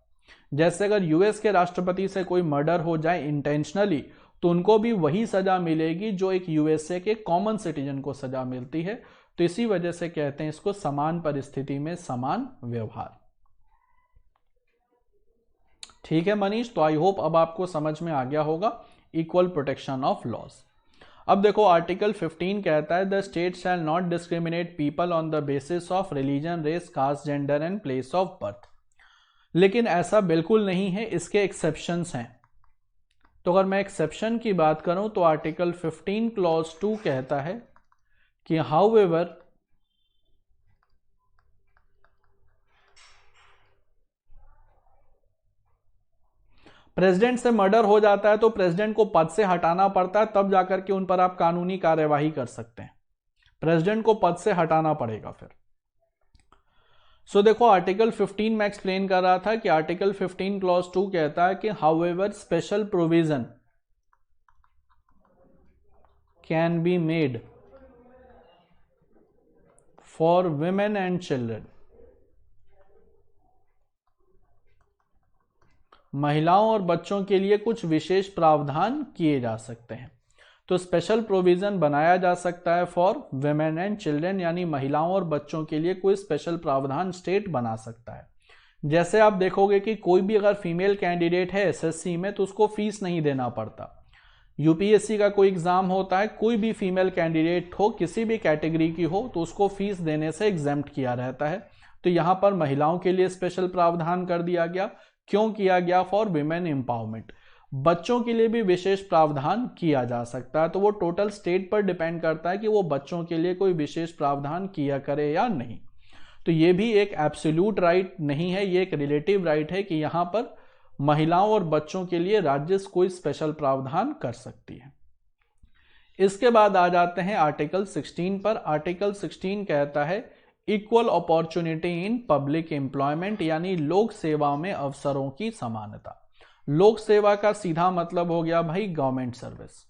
जैसे अगर यूएस के राष्ट्रपति से कोई मर्डर हो जाए इंटेंशनली, तो उनको भी वही सजा मिलेगी जो एक यूएसए के कॉमन सिटीजन को सजा मिलती है। तो इसी वजह से कहते हैं इसको समान परिस्थिति में समान व्यवहार। ठीक है मनीष, तो आई होप अब आपको समझ में आ गया होगा इक्वल प्रोटेक्शन ऑफ लॉज। अब देखो, आर्टिकल 15 कहता है the state shall not discriminate people on the basis of religion, race, caste, gender and place of birth. लेकिन ऐसा बिल्कुल नहीं है, इसके एक्सेप्शंस हैं। तो अगर मैं एक्सेप्शन की बात करूं तो आर्टिकल 15 क्लॉज 2 कहता है कि हाउएवर प्रेसिडेंट से मर्डर हो जाता है तो प्रेसिडेंट को पद से हटाना पड़ता है, तब जाकर के उन पर आप कानूनी कार्यवाही कर सकते हैं। प्रेसिडेंट को पद से हटाना पड़ेगा फिर। सो देखो, आर्टिकल 15 में एक्सप्लेन कर रहा था कि आर्टिकल 15 क्लॉज 2 कहता है कि however special provision can be made for women and children. महिलाओं और बच्चों के लिए कुछ विशेष प्रावधान किए जा सकते हैं। तो स्पेशल प्रोविजन बनाया जा सकता है फॉर विमेन एंड चिल्ड्रन, यानी महिलाओं और बच्चों के लिए कोई स्पेशल प्रावधान स्टेट बना सकता है। जैसे आप देखोगे कि कोई भी अगर फीमेल कैंडिडेट है एसएससी में तो उसको फीस नहीं देना पड़ता। यूपीएससी का कोई एग्जाम होता है, कोई भी फीमेल कैंडिडेट हो, किसी भी कैटेगरी की हो, तो उसको फीस देने से एग्जेम्प्ट किया रहता है। तो यहां पर महिलाओं के लिए स्पेशल प्रावधान कर दिया गया। क्यों किया गया? For women empowerment. बच्चों के लिए भी विशेष प्रावधान किया जा सकता है। तो वो टोटल स्टेट पर डिपेंड करता है कि वो बच्चों के लिए कोई विशेष प्रावधान किया करे या नहीं। तो ये भी एक एब्सोल्यूट राइट नहीं है, ये एक रिलेटिव राइट है कि यहां पर महिलाओं और बच्चों के लिए राज्य कोई स्पेशल प्रावधान कर सकती है। इसके बाद आ जाते हैं आर्टिकल 16 पर। आर्टिकल 16 कहता है equal opportunity in public employment, यानी लोक सेवा में अवसरों की समानता। लोक सेवा का सीधा मतलब हो गया भाई गवर्नमेंट सर्विस।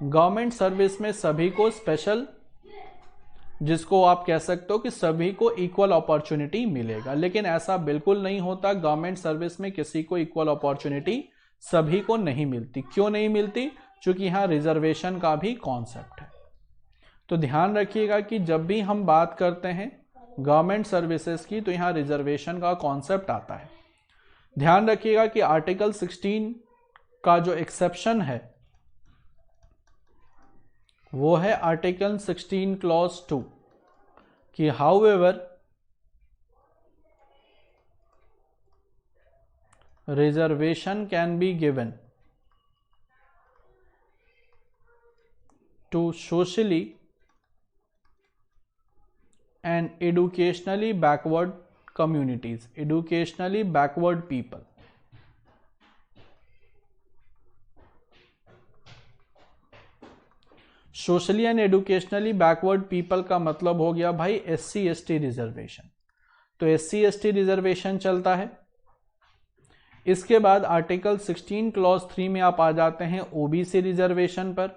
गवर्नमेंट सर्विस में सभी को स्पेशल, जिसको आप कह सकते हो कि सभी को इक्वल अपॉर्चुनिटी मिलेगा, लेकिन ऐसा बिल्कुल नहीं होता। गवर्नमेंट सर्विस में किसी को इक्वल अपॉर्चुनिटी सभी को नहीं मिलती। क्यों नहीं मिलती? क्योंकि यहां रिजर्वेशन का भी कॉन्सेप्ट है। तो ध्यान रखिएगा कि जब भी हम बात करते हैं गवर्नमेंट सर्विसेज की, तो यहाँ रिजर्वेशन का कॉन्सेप्ट आता है। ध्यान रखिएगा कि आर्टिकल 16 का जो एक्सेप्शन है वो है आर्टिकल 16 क्लॉज 2 कि however reservation can be given to socially and educationally backward communities, educationally backward people. Socially and educationally backward people का मतलब हो गया भाई SC ST रिजर्वेशन। तो SC ST रिजर्वेशन चलता है। इसके बाद आर्टिकल 16 क्लॉज 3 में आप आ जाते हैं OBC रिजर्वेशन पर।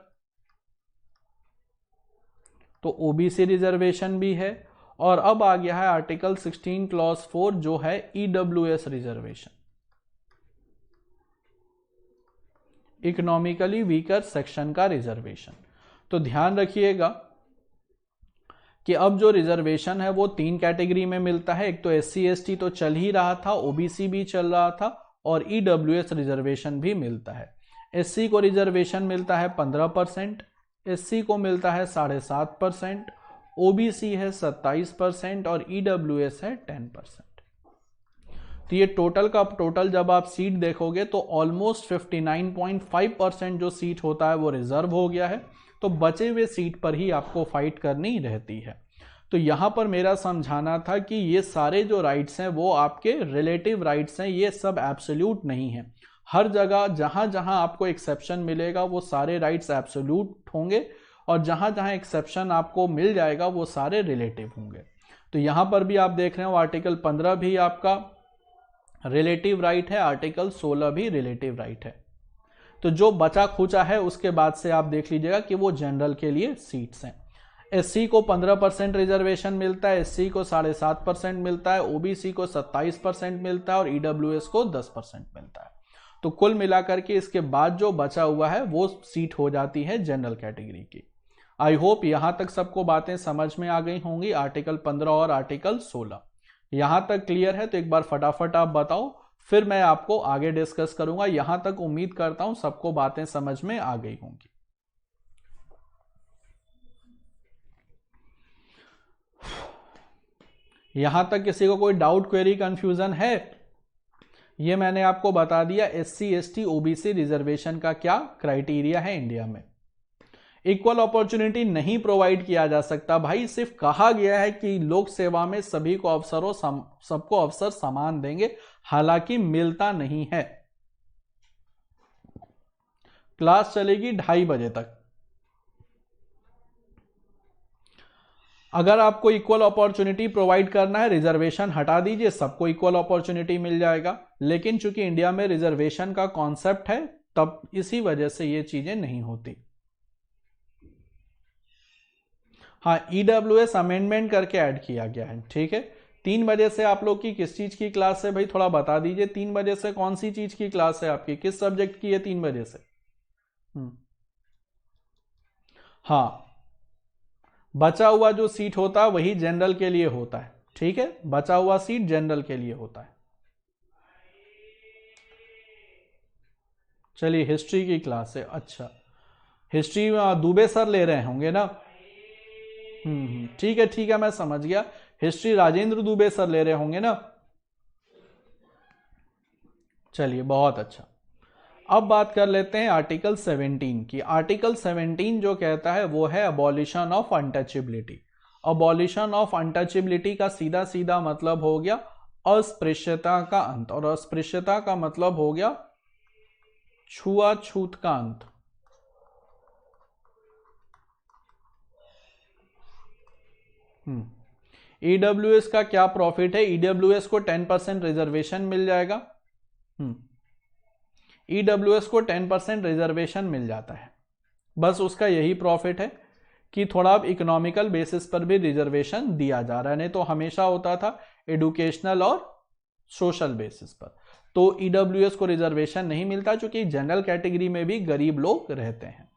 तो OBC रिजर्वेशन भी है। और अब आ गया है आर्टिकल 16 क्लॉज 4 जो है EWS reservation, economically weaker section का रिजर्वेशन। तो ध्यान रखिएगा कि अब जो रिजर्वेशन है वो 3 कैटेगरी में मिलता है। एक तो SC ST तो चल ही रहा था, OBC भी चल रहा था और EWS रिजर्वेशन भी मिलता है। SC को रिजर्वेशन मिलता है 15%, SC को मिलता है 7.5%, OBC है 27% और EWS है 10%। तो ये टोटल का टोटल जब आप सीट देखोगे तो ऑलमोस्ट 59.5% जो सीट होता है वो रिजर्व हो गया है। तो बचे हुए सीट पर ही आपको फाइट करनी रहती है। तो यहां पर मेरा समझाना था कि ये सारे जो राइट्स हैं वो आपके रिलेटिव राइट्स हैं, ये सब एब्सोल्यूट नहीं है। हर जगह जहां जहां आपको एक्सेप्शन मिलेगा वो सारे राइट्स एब्सोल्यूट होंगे और जहां जहां एक्सेप्शन आपको मिल जाएगा वो सारे रिलेटिव होंगे। तो यहां पर भी आप देख रहे हो आर्टिकल 15 भी आपका रिलेटिव राइट है, आर्टिकल 16 भी रिलेटिव राइट है। तो जो बचा खुचा है उसके बाद से आप देख लीजिएगा कि वो जनरल के लिए सीट्स हैं। SC को 15% रिजर्वेशन मिलता है, SC को 7.5% मिलता है, OBC को 27% मिलता है और EWS को 10% मिलता है। तो कुल मिलाकर के इसके बाद जो बचा हुआ है वो सीट हो जाती है जनरल कैटेगरी की। आई होप यहां तक सबको बातें समझ में आ गई होंगी, आर्टिकल 15 और आर्टिकल 16 यहां तक क्लियर है। तो एक बार फटाफट आप बताओ, फिर मैं आपको आगे डिस्कस करूंगा। यहां तक उम्मीद करता हूं सबको बातें समझ में आ गई होंगी। यहां तक किसी को कोई डाउट, क्वेरी, कंफ्यूजन है? ये मैंने आपको बता दिया SC ST OBC रिजर्वेशन का क्या क्राइटेरिया है इंडिया में। इक्वल अपॉर्चुनिटी नहीं प्रोवाइड किया जा सकता भाई, सिर्फ कहा गया है कि लोक सेवा में सभी को अवसरों सबको अवसर समान देंगे, हालांकि मिलता नहीं है। क्लास चलेगी 2:30 बजे तक। अगर आपको इक्वल अपॉर्चुनिटी प्रोवाइड करना है, रिजर्वेशन हटा दीजिए, सबको इक्वल अपॉर्चुनिटी मिल जाएगा। लेकिन चूंकि इंडिया में रिजर्वेशन का कॉन्सेप्ट है तब इसी वजह से ये चीजें नहीं होती। हाँ, EWS अमेंडमेंट करके ऐड किया गया है, ठीक है। 3 बजे से आप लोग की किस चीज की क्लास है भाई, थोड़ा बता दीजिए। 3 बजे से कौन सी चीज की क्लास है आपकी, किस सब्जेक्ट की है 3 बजे से? हाँ, बचा हुआ जो सीट होता है वही जनरल के लिए होता है, ठीक है। बचा हुआ सीट जनरल के लिए होता है। चलिए, हिस्ट्री की क्लास है, अच्छा। हिस्ट्री दुबे सर ले रहे होंगे ना? ठीक है, मैं समझ गया। हिस्ट्री राजेंद्र दुबे सर ले रहे होंगे ना? चलिए, बहुत अच्छा। अब बात कर लेते हैं आर्टिकल 17 की। आर्टिकल 17 जो कहता है वो है abolition of untouchability. Abolition of untouchability का सीधा सीधा मतलब हो गया अस्पृश्यता का अंत, और अस्पृश्यता का मतलब हो गया छुआछूत का अंत। EWS का क्या प्रॉफिट है? EWS को 10% रिजर्वेशन मिल जाएगा। EWS को 10% रिजर्वेशन मिल जाता है। बस उसका यही प्रॉफिट है कि थोड़ा अब इकोनॉमिकल बेसिस पर भी रिजर्वेशन दिया जा रहा है, नहीं तो हमेशा होता था एडुकेशनल और सोशल बेसिस पर। तो EWS को रिजर्वेशन नहीं मिलता, क्योंकि जनरल कैटेगरी में भी गरीब लोग रहते हैं।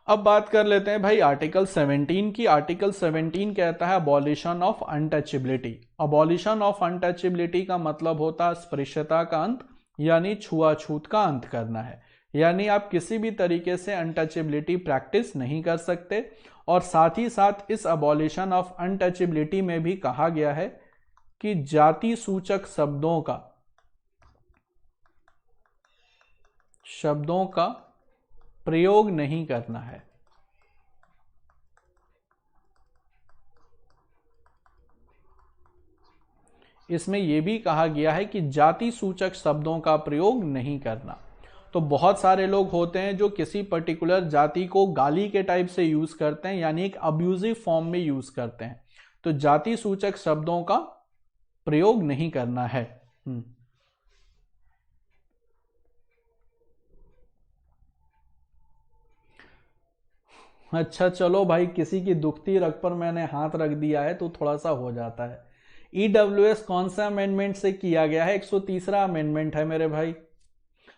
अब बात कर लेते हैं भाई आर्टिकल 17 की। आर्टिकल 17 कहता है abolition of untouchability. Abolition of untouchability का मतलब होता है अस्पृश्यता का अंत, यानी छुआछूत का अंत करना है। यानी आप किसी भी तरीके से अनटचेबिलिटी प्रैक्टिस नहीं कर सकते। और साथ ही साथ इस अबॉलिशन ऑफ अनटचेबिलिटी में भी कहा गया है कि जाति सूचक शब्दों का प्रयोग नहीं करना है। इसमें यह भी कहा गया है कि जाति सूचक शब्दों का प्रयोग नहीं करना। तो बहुत सारे लोग होते हैं जो किसी पर्टिकुलर जाति को गाली के टाइप से यूज करते हैं, यानी एक अब्यूजिव फॉर्म में यूज करते हैं। तो जाति सूचक शब्दों का प्रयोग नहीं करना है। अच्छा चलो भाई, किसी की दुखती रग पर मैंने हाथ रख दिया है तो थोड़ा सा हो जाता है। ईडब्ल्यूएस कौन सा अमेंडमेंट से किया गया है? 130वां अमेंडमेंट है मेरे भाई।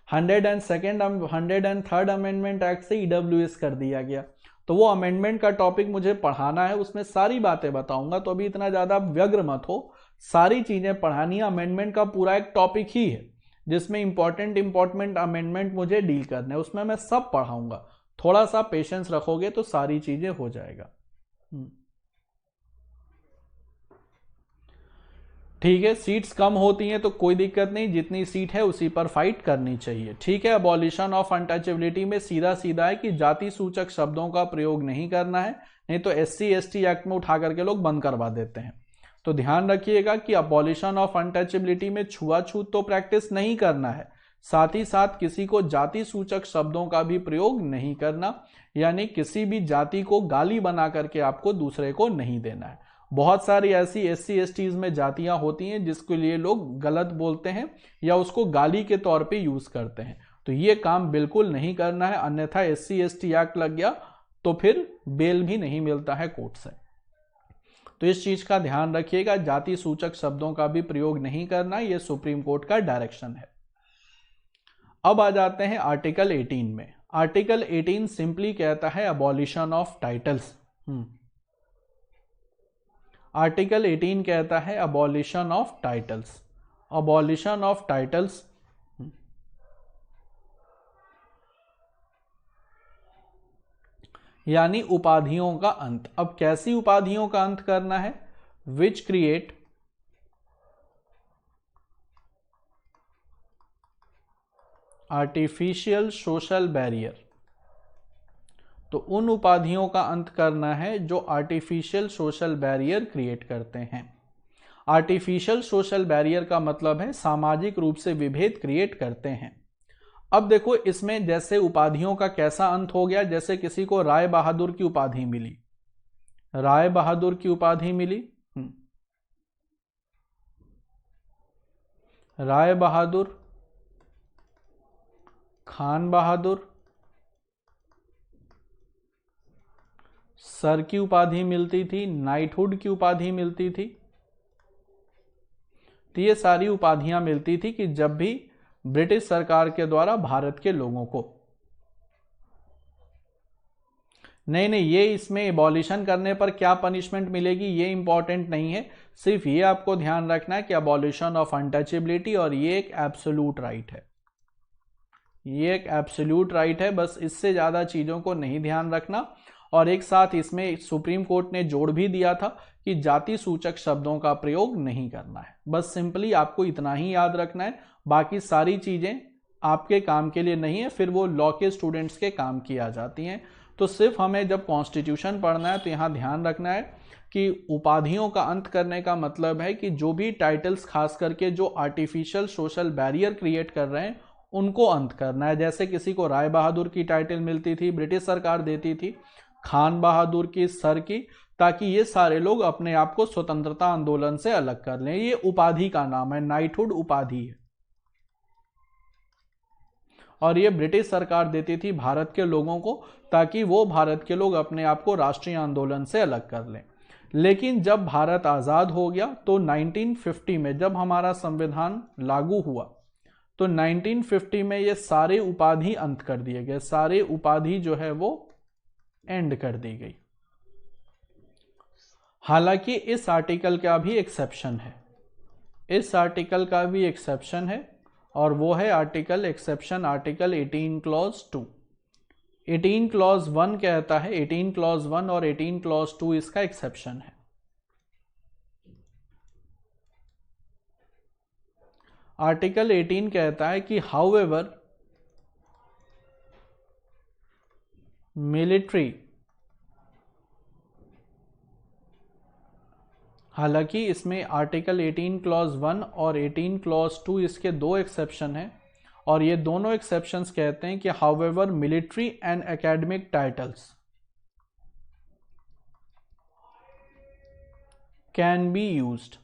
103rd अमेंडमेंट एक्ट से ईडब्ल्यूएस कर दिया गया। तो वो अमेंडमेंट का टॉपिक मुझे पढ़ाना है, उसमें सारी बातें बताऊंगा, तो अभी इतना ज्यादा व्यग्र मत हो। सारी चीजें पढ़ानी है। अमेंडमेंट का पूरा एक टॉपिक ही है जिसमें इंपॉर्टेंट अमेंडमेंट मुझे डील करना है, उसमें मैं सब पढ़ाऊंगा। थोड़ा सा पेशेंस रखोगे तो सारी चीजें हो जाएगा। ठीक है, सीट्स कम होती हैं तो कोई दिक्कत नहीं, जितनी सीट है उसी पर फाइट करनी चाहिए। ठीक है, अबॉलिशन ऑफ अनटचेबिलिटी में सीधा सीधा है कि जाति सूचक शब्दों का प्रयोग नहीं करना है, नहीं तो SC/ST एक्ट में उठा करके लोग बंद करवा देते हैं। तो ध्यान रखिएगा कि अबॉलिशन ऑफ अनटचेबिलिटी में छुआछूत तो प्रैक्टिस नहीं करना है, साथ ही साथ किसी को जाति सूचक शब्दों का भी प्रयोग नहीं करना, यानी किसी भी जाति को गाली बना करके आपको दूसरे को नहीं देना है। बहुत सारी ऐसी SC/STs में जातियां होती हैं जिसके लिए लोग गलत बोलते हैं या उसको गाली के तौर पे यूज करते हैं, तो ये काम बिल्कुल नहीं करना है, अन्यथा SC/ST एक्ट लग गया तो फिर बेल भी नहीं मिलता है कोर्ट से। तो इस चीज का ध्यान रखिएगा, जाति सूचक शब्दों का भी प्रयोग नहीं करना, यह सुप्रीम कोर्ट का डायरेक्शन है। अब आ जाते हैं आर्टिकल 18 में। आर्टिकल 18 सिंपली कहता है अबॉलिशन ऑफ टाइटल्स। आर्टिकल 18 कहता है abolition of titles. Abolition of titles यानी उपाधियों का अंत। अब कैसी उपाधियों का अंत करना है? Which create artificial social barrier. तो उन उपाधियों का अंत करना है जो आर्टिफिशियल सोशल बैरियर क्रिएट करते हैं। आर्टिफिशियल सोशल बैरियर का मतलब है सामाजिक रूप से विभेद क्रिएट करते हैं। अब देखो इसमें जैसे उपाधियों का कैसा अंत हो गया, जैसे किसी को राय बहादुर की उपाधि मिली, राय बहादुर की उपाधि मिली, राय बहादुर, खान बहादुर, सर की उपाधि मिलती थी, नाइटहुड की उपाधि मिलती थी। तो ये सारी उपाधियां मिलती थी कि जब भी ब्रिटिश सरकार के द्वारा भारत के लोगों को, नहीं ये इसमें एबॉलिशन करने पर क्या पनिशमेंट मिलेगी ये इंपॉर्टेंट नहीं है, सिर्फ ये आपको ध्यान रखना है कि अबॉलिशन ऑफ अनटचेबिलिटी, और ये एक एब्सोल्यूट राइट है, ये एक एब्सोल्यूट राइट है, बस इससे ज्यादा चीजों को नहीं ध्यान रखना। और एक साथ इसमें सुप्रीम कोर्ट ने जोड़ भी दिया था कि जाति सूचक शब्दों का प्रयोग नहीं करना है। बस सिंपली आपको इतना ही याद रखना है, बाकी सारी चीजें आपके काम के लिए नहीं है, फिर वो लॉ के स्टूडेंट्स के काम की आ जाती हैं। तो सिर्फ हमें जब कॉन्स्टिट्यूशन पढ़ना है तो यहां ध्यान रखना है कि उपाधियों का अंत करने का मतलब है कि जो भी टाइटल्स खास करके जो आर्टिफिशियल सोशल बैरियर क्रिएट कर रहे हैं उनको अंत करना है। जैसे किसी को राय बहादुर की टाइटल मिलती थी, ब्रिटिश सरकार देती थी, खान बहादुर की, सर की, ताकि ये सारे लोग अपने आप को स्वतंत्रता आंदोलन से अलग कर लें। ये उपाधि का नाम है, नाइटहुड उपाधि है, और ये ब्रिटिश सरकार देती थी भारत के लोगों को ताकि वो भारत के लोग अपने आप को राष्ट्रीय आंदोलन से अलग कर लें। लेकिन जब भारत आजाद हो गया तो 1950 में जब हमारा संविधान लागू हुआ तो 1950 में ये सारे उपाधि अंत कर दिए गए, सारे उपाधि जो है वो एंड कर दी गई। हालांकि इस आर्टिकल का भी एक्सेप्शन है, इस आर्टिकल का भी एक्सेप्शन है, और वो है article exception article 18 clause 2। 18 clause 1 कहता है, 18 क्लॉज 1 और 18 क्लॉज 2 इसका एक्सेप्शन है। आर्टिकल 18 कहता है कि हाउएवर मिलिट्री, हालांकि इसमें आर्टिकल 18 क्लॉज 1 और 18 क्लॉज 2 इसके दो एक्सेप्शन हैं, और ये दोनों एक्सेप्शंस कहते हैं कि however military and academic titles can be used.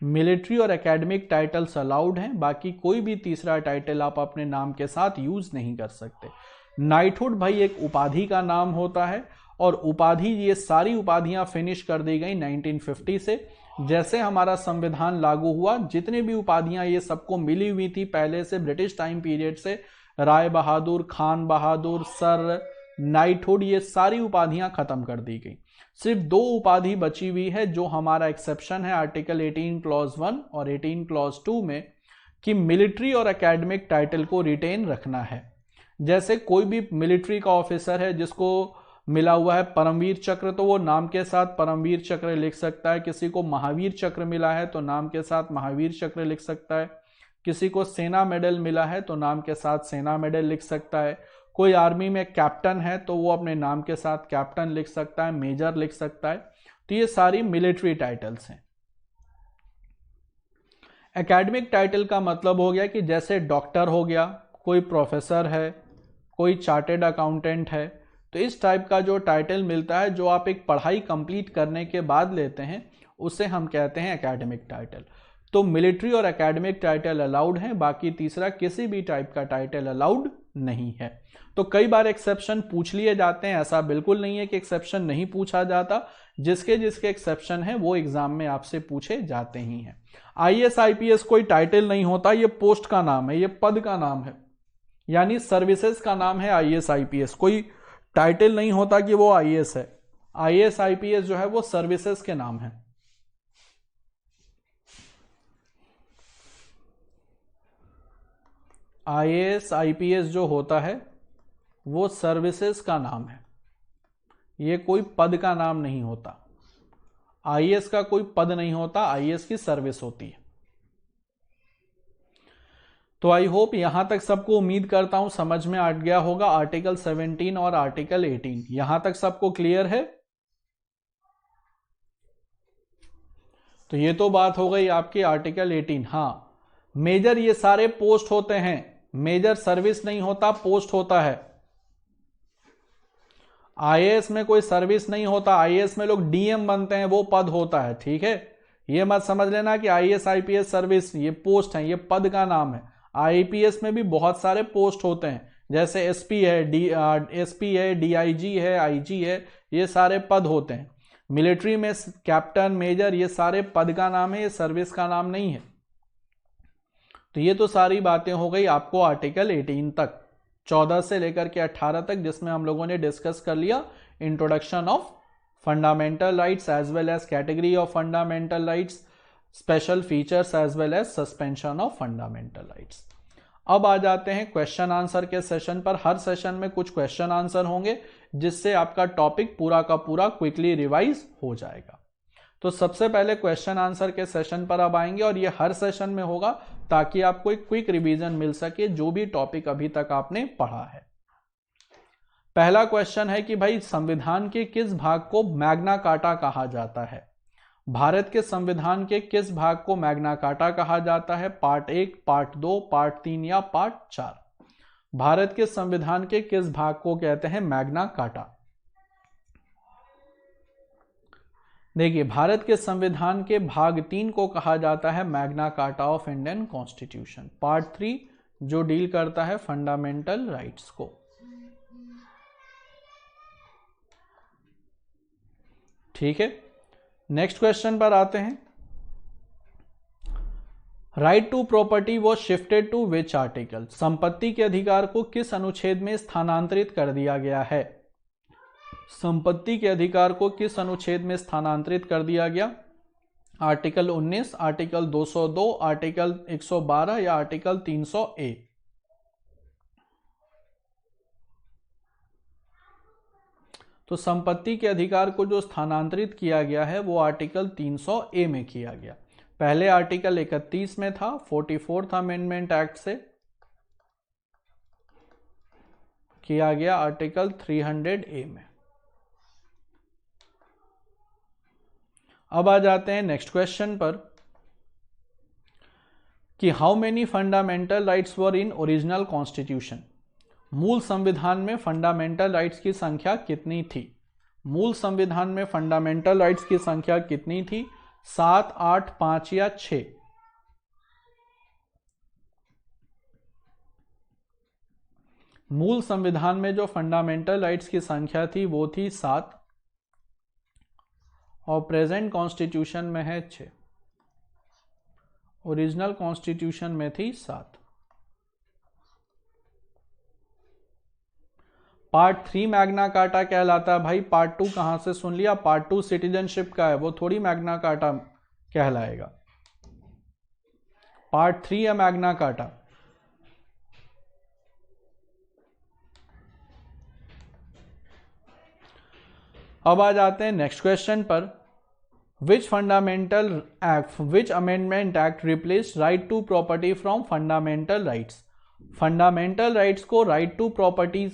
Military और एकेडमिक टाइटल्स अलाउड हैं, बाकी कोई भी तीसरा टाइटल आप अपने नाम के साथ यूज नहीं कर सकते। नाइटहुड भाई एक उपाधि का नाम होता है, और उपाधि, ये सारी उपाधियां फिनिश कर दी गई 1950 से। जैसे हमारा संविधान लागू हुआ, जितने भी उपाधियां ये सबको मिली हुई थी पहले से, ब्रिटिश टाइम पीरियड से, राय बहादुर, खान बहादुर, सर, नाइटहुड, ये सारी उपाधियां खत्म कर दी गई। सिर्फ दो उपाधि बची हुई है जो हमारा एक्सेप्शन है आर्टिकल 18 क्लॉज 1 और 18 क्लॉज 2 में, कि मिलिट्री और एकेडमिक टाइटल को रिटेन रखना है। जैसे कोई भी मिलिट्री का ऑफिसर है जिसको मिला हुआ है परमवीर चक्र, तो वो नाम के साथ परमवीर चक्र लिख सकता है। किसी को महावीर चक्र मिला है तो नाम के साथ महावीर चक्र लिख सकता है। किसी को सेना मेडल मिला है तो नाम के साथ सेना मेडल लिख सकता है। कोई आर्मी में कैप्टन है तो वो अपने नाम के साथ कैप्टन लिख सकता है, मेजर लिख सकता है। तो ये सारी मिलिट्री टाइटल्स हैं। एकेडमिक टाइटल का मतलब हो गया कि जैसे डॉक्टर हो गया, कोई प्रोफेसर है, कोई चार्टेड अकाउंटेंट है, तो इस टाइप का जो टाइटल मिलता है, जो आप एक पढ़ाई कंप्लीट करने के बाद लेते हैं, उसे हम कहते हैं एकेडमिक टाइटल। तो मिलिट्री और एकेडमिक टाइटल अलाउड हैं, बाकी तीसरा किसी भी टाइप का टाइटल अलाउड नहीं है। तो कई बार एक्सेप्शन पूछ लिए जाते हैं, ऐसा बिल्कुल नहीं है कि एक्सेप्शन नहीं पूछा जाता। जिसके जिसके एक्सेप्शन है वो एग्जाम में आपसे पूछे जाते ही हैं। आईएएस आईपीएस कोई टाइटल नहीं होता, ये पोस्ट का नाम है, ये पद का नाम है, यानी सर्विसेज का नाम है आईएएस आईपीएस। कोई टाइटल नहीं होता कि वो आईएएस है। आईएएस आईपीएस जो है वो सर्विसेज के नाम है। आईएएस आईपीएस जो होता है वो सर्विसेज का नाम है, ये कोई पद का नाम नहीं होता। आईएएस का कोई पद नहीं होता, आईएएस की सर्विस होती है। तो आई होप यहां तक सबको, उम्मीद करता हूं समझ में आ गया होगा आर्टिकल 17 और आर्टिकल 18। यहां तक सबको क्लियर है? तो ये तो बात हो गई आपकी आर्टिकल 18। हाँ, मेजर ये सारे पोस्ट होते हैं, मेजर सर्विस नहीं होता, पोस्ट होता है। आईएएस में कोई सर्विस नहीं होता, आईएएस में लोग डीएम बनते हैं, वो पद होता है। ठीक है, ये मत समझ लेना कि आईएएस आईपीएस सर्विस ये पोस्ट है, ये पद का नाम है। आईपीएस में भी बहुत सारे पोस्ट होते हैं, जैसे एसपी है, एसपी है, डीआईजी है, आईजी है, ये सारे पद होते हैं। मिलिट्री में कैप्टन, मेजर, ये सारे पद का नाम है, ये सर्विस का नाम नहीं है। तो ये तो सारी बातें हो गई आपको आर्टिकल 18 तक, 14 से लेकर के 18 तक, जिसमें हम लोगों ने डिस्कस कर लिया introduction of fundamental rights as well as category of fundamental rights, special features as well as suspension of fundamental rights. अब आ जाते हैं क्वेश्चन आंसर के सेशन पर। हर सेशन में कुछ क्वेश्चन आंसर होंगे, जिससे आपका टॉपिक पूरा का पूरा क्विकली रिवाइज हो जाएगा। तो सबसे पहले क्वेश्चन आंसर के सेशन पर अब आएंगे, और ये हर सेशन में होगा ताकि आपको एक क्विक रिवीजन मिल सके जो भी टॉपिक अभी तक आपने पढ़ा है। पहला क्वेश्चन है कि भाई संविधान के किस भाग को मैग्ना कार्टा कहा जाता है? भारत के संविधान के किस भाग को मैग्ना कार्टा कहा जाता है? पार्ट 1, पार्ट 2, पार्ट 3 या पार्ट 4? भारत के संविधान के किस भाग को कहते हैं मैग्ना कार्टा? देखिए, भारत के संविधान के भाग 3 को कहा जाता है Magna carta of Indian constitution. Part 3 जो डील करता है फंडामेंटल राइट्स को। ठीक है, नेक्स्ट क्वेश्चन पर आते हैं। Right to property was shifted to which article, संपत्ति के अधिकार को किस अनुच्छेद में स्थानांतरित कर दिया गया है? संपत्ति के अधिकार को किस अनुच्छेद में स्थानांतरित कर दिया गया? आर्टिकल 19, आर्टिकल 202, आर्टिकल 112 या आर्टिकल 300A? तो संपत्ति के अधिकार को जो स्थानांतरित किया गया है वो आर्टिकल 300A में किया गया। पहले आर्टिकल 31 में था, 44th अमेंडमेंट एक्ट से किया गया आर्टिकल 300A में। अब आ जाते हैं नेक्स्ट क्वेश्चन पर कि how many fundamental rights were in original constitution, मूल संविधान में फंडामेंटल राइट्स की संख्या कितनी थी? मूल संविधान में फंडामेंटल राइट्स की संख्या कितनी थी? 7, 8, 5 या 6? मूल संविधान में जो फंडामेंटल राइट्स की संख्या थी वो थी 7 और प्रेजेंट कॉन्स्टिट्यूशन में है 6। ओरिजिनल कॉन्स्टिट्यूशन में थी 7। पार्ट 3 मैग्ना कार्टा कहलाता है भाई। पार्ट 2 कहां से सुन लिया? पार्ट 2 सिटीजनशिप का है, वो थोड़ी मैग्ना कार्टा कहलाएगा। पार्ट 3 या मैग्ना कार्टा? अब आ जाते हैं नेक्स्ट क्वेश्चन पर। Which fundamental act, which amendment act replace right to property from fundamental rights? Fundamental rights को राइट टू प्रॉपर्टी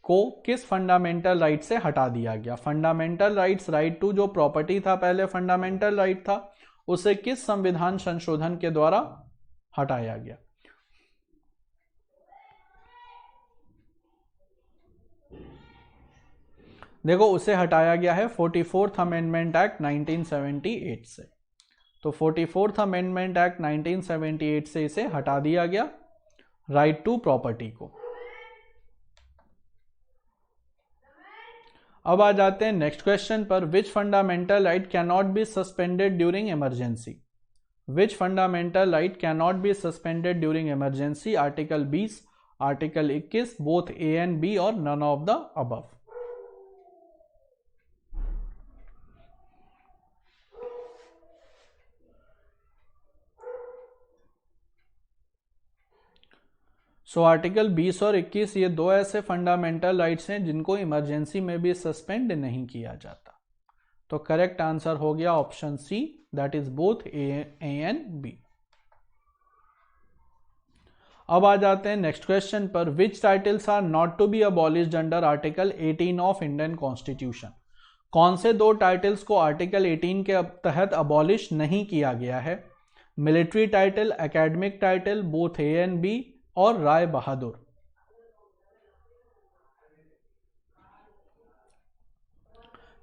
को किस फंडामेंटल राइट से हटा दिया गया? फंडामेंटल राइट्स, राइट टू जो प्रॉपर्टी था पहले फंडामेंटल राइट था, उसे किस संविधान संशोधन के द्वारा हटाया गया? देखो उसे हटाया गया है 44th अमेंडमेंट एक्ट 1978 से। तो 44th अमेंडमेंट एक्ट 1978 से इसे हटा दिया गया, राइट टू प्रॉपर्टी को। अब आ जाते हैं नेक्स्ट क्वेश्चन पर। Which fundamental right can not be suspended during emergency? Which fundamental right can not be suspended during emergency? Article 20, article 21, both A and B और none of the above? So article 20 और 21 ये दो ऐसे फंडामेंटल राइट्स हैं जिनको इमरजेंसी में भी सस्पेंड नहीं किया जाता। तो करेक्ट आंसर हो गया option C, that is both A and B. अब आ जाते हैं नेक्स्ट क्वेश्चन पर। Which titles are not to be abolished under article 18 of Indian constitution? कौन से दो टाइटल्स को आर्टिकल 18 के तहत अबॉलिश नहीं किया गया है? Military title, academic title, both A and B और राय बहादुर?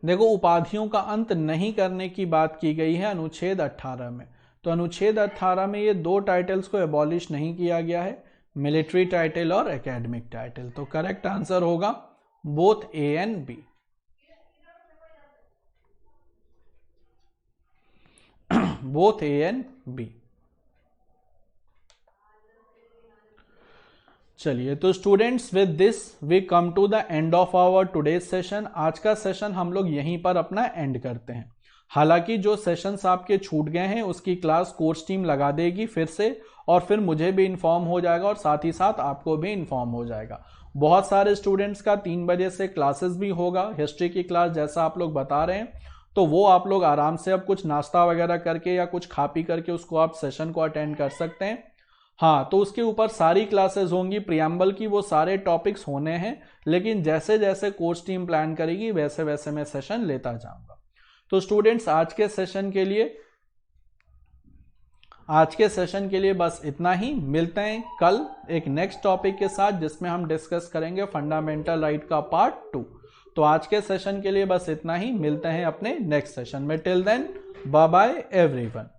देखो उपाधियों का अंत नहीं करने की बात की गई है अनुच्छेद 18 में। तो अनुच्छेद 18 में ये दो टाइटल्स को एबॉलिश नहीं किया गया है, मिलिट्री टाइटल और एकेडमिक टाइटल। तो करेक्ट आंसर होगा both A and B. Both A and B. चलिए तो students with this we come to the end of our today's session. आज का सेशन हम लोग यहीं पर अपना एंड करते हैं। हालांकि जो सेशंस आपके छूट गए हैं उसकी क्लास कोर्स टीम लगा देगी फिर से, और फिर मुझे भी इन्फॉर्म हो जाएगा और साथ ही साथ आपको भी इन्फॉर्म हो जाएगा। बहुत सारे स्टूडेंट्स का 3 बजे से क्लासेस भी होगा, हिस्ट्री की क्लास जैसा आप लोग बता रहे हैं। तो वो आप लोग आराम से अब कुछ नाश्ता वगैरह करके या कुछ खा पी करके उसको आप सेशन को अटेंड कर सकते हैं। हाँ, तो उसके ऊपर सारी क्लासेस होंगी, प्रियम्बल की वो सारे टॉपिक्स होने हैं, लेकिन जैसे जैसे कोर्स टीम प्लान करेगी वैसे वैसे मैं सेशन लेता जाऊंगा। तो स्टूडेंट्स आज के सेशन के लिए बस इतना ही। मिलते हैं कल एक नेक्स्ट टॉपिक के साथ जिसमें हम डिस्कस करेंगे फंडामेंटल राइट का पार्ट 2। तो आज के सेशन के लिए बस इतना ही। मिलते हैं अपने नेक्स्ट सेशन में। Till then bye bye everyone.